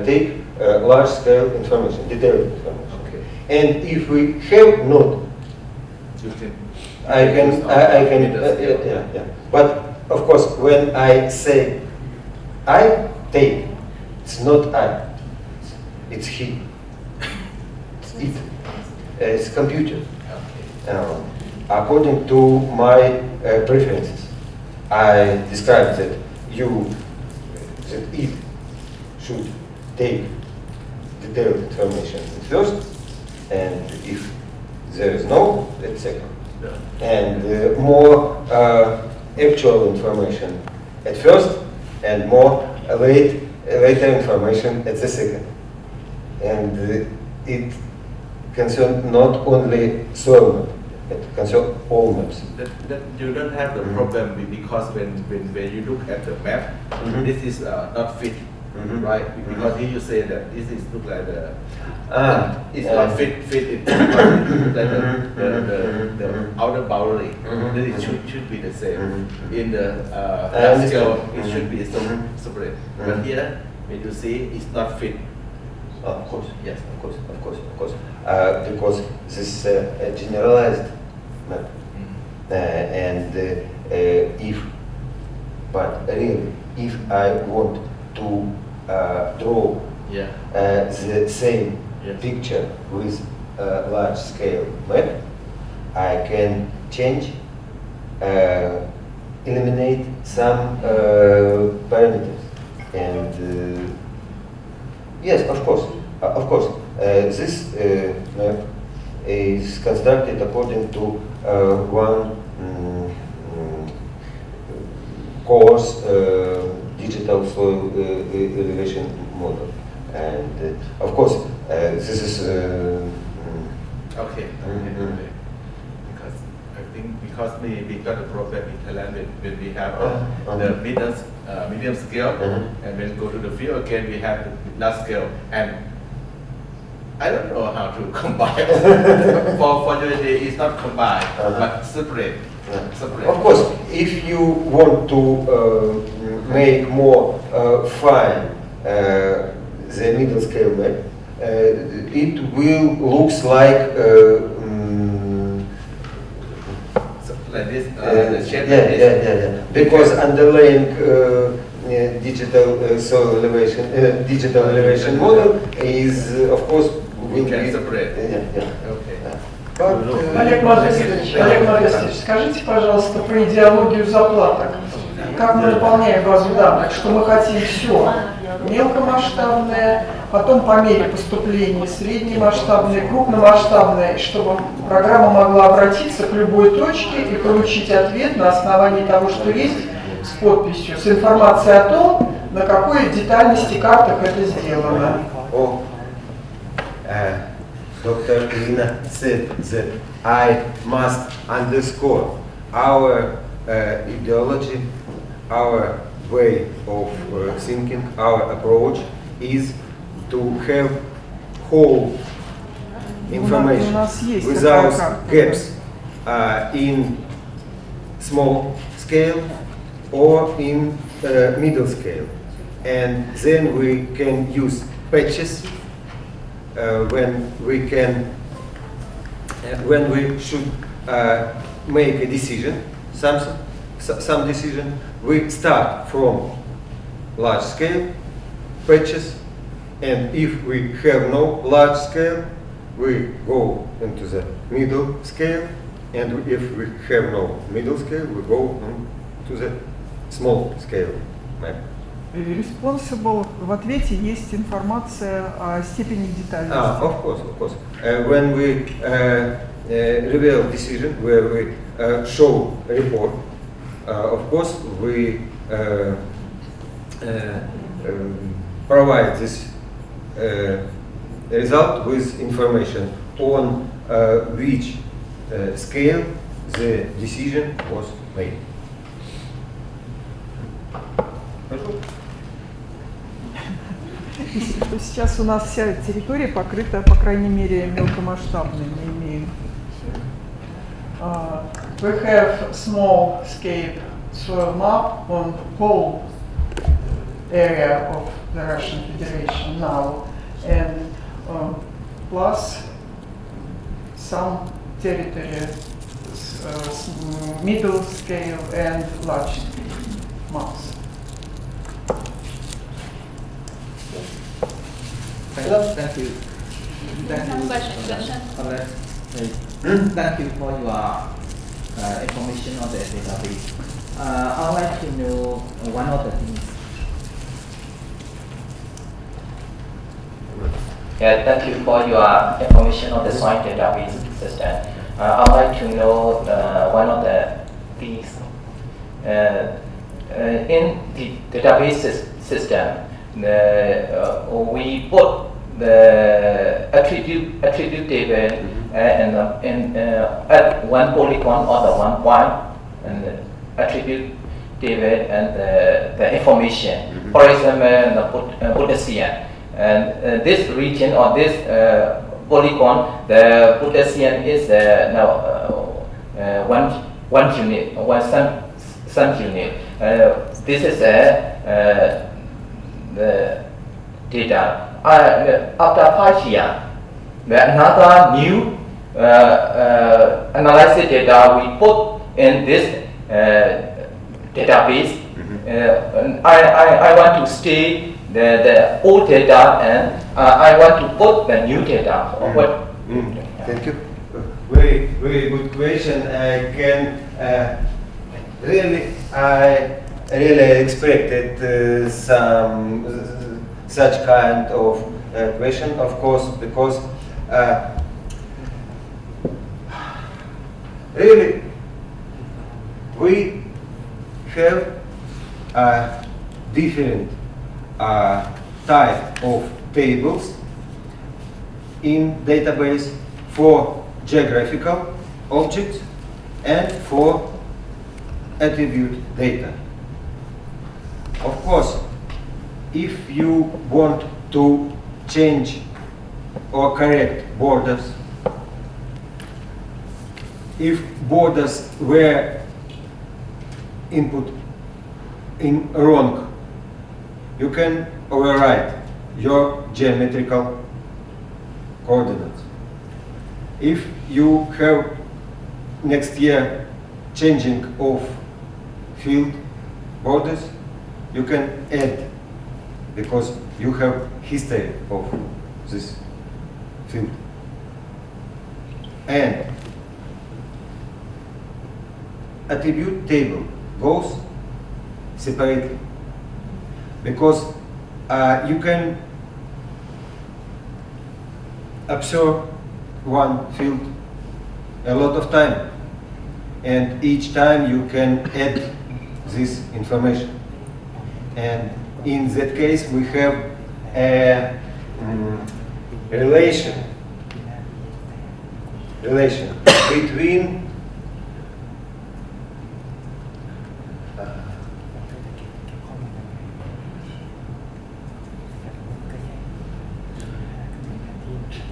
take large scale information, detailed information. Okay. And if we have not, You can. I can, Middle scale. yeah. But of course, when I say I take, it's not I, it's he, it's it, it's computer. Okay. According to my preferences, I described that that it should take detailed information first, and if there is no, that's second. Yeah. And more actual information at first, and more later information at the second. And it concerns not only soil map, it concerns all maps. That you don't have the problem because when you look at the map, Mhm. this is not fit, Mhm. right? Mhm. Because here you say that this is look like the it's yeah. not fit it because it look like Mhm. the Mhm. outer boundary. Mhm. Then it should be the same. Mhm. In the I understand. scale, it Mhm. should be Mhm. separate. Mhm. But here, when you see it's not fit. Of course, Yes. of course. Because this is a generalized map. And if I want to draw Yeah. the same Yes. picture with a large scale map, I can change, eliminate some parameters, and yes, of course, this map is constructed according to one coarse digital soil elevation model. And of course, this is Okay. Okay. Because I think because we got a problem in Thailand when we have the medium scale and when go to the field again we have the large scale and I don't know how to combine. for your day it's not combined but separate. Separate. Of course, if you want to make more fine the middle scale map, it will looks like Like this, the shape yeah, like this. yeah. Because underlying digital soil elevation, digital elevation model is of course We will can be separate. yeah. Okay. But, Олег Модестович, скажите, пожалуйста, про идеологию заплаток. Как мы выполняем базу данных, что мы хотим все мелкомасштабное, потом по мере поступления среднемасштабное, крупномасштабное, чтобы программа могла обратиться к любой точке и получить ответ на основании того, что есть, с подписью, с информацией о том, на какой детальности картах это сделано. Oh, Dr. Irina said that I must underscore our ideology, our way of thinking, our approach is to have whole information нас есть without такая карта. gaps in small scale or in middle scale. And then we can use patches when we should make a decision, some decision, we start from large scale patches, and if we have no large scale, we go into the middle scale, and if we have no middle scale, we go to the small scale map. Responsible, в ответе есть информация о степени детальности. Of course. When we reveal decision, where we show report, of course we provide this result with information on which scale the decision was made. То есть сейчас у нас вся территория покрыта, по крайней мере, мелкомасштабной, мы имеем. We have small scale soil map on whole area of the Russian Federation now, and plus some territory, middle scale and large maps. Thank you. Question. Oleg. Thank you for your information on the database. I'd like to know one of the things. Yeah, thank you for your information on the soil database system. I'd like to know one of the things. In the database system, we put the attribute table and at one polygon or the one point, and the attribute table and the information. For example, the potassium, and this region or this polygon, the potassium is now one unit, one sun unit. This is the data. After 5 years, another new analysis data we put in this database. And I want to stay the old data, and I want to put the new data. Thank you. Very good question. I really expected such kind of question, of course, because really we have different type of tables in database for geographical objects and for attribute data. Of course, if you want to change or correct borders, if borders were input in wrong, you can override your geometrical coordinates. If you have next year changing of field borders, you can add, because you have history of this field. And attribute table goes separately, because you can observe one field a lot of time, and each time you can add this information. And in that case, we have a relation between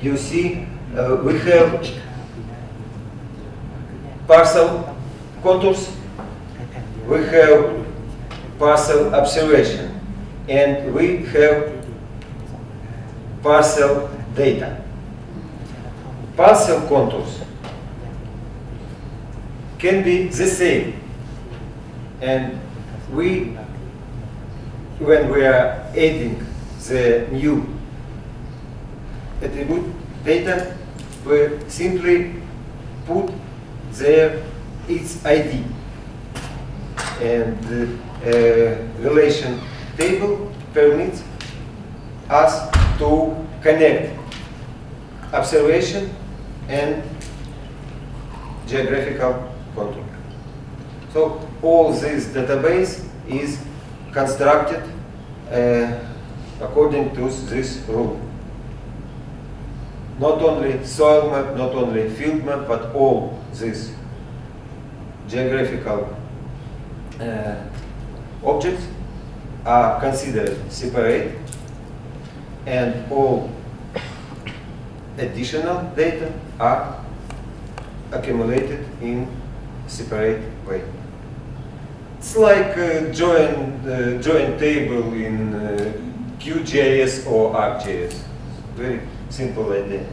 you see, we have parcel contours, we have parcel observation, and we have parcel data. Parcel contours can be the same, and when we are adding the new attribute data, we simply put there its ID, and the relation table permits us to connect observation and geographical contour. So all this database is constructed according to this rule. Not only soil map, not only field map, but all these geographical objects are considered separate, and all additional data are accumulated in separate way. It's like a joint table in QGIS or ArcGIS. Very simple idea.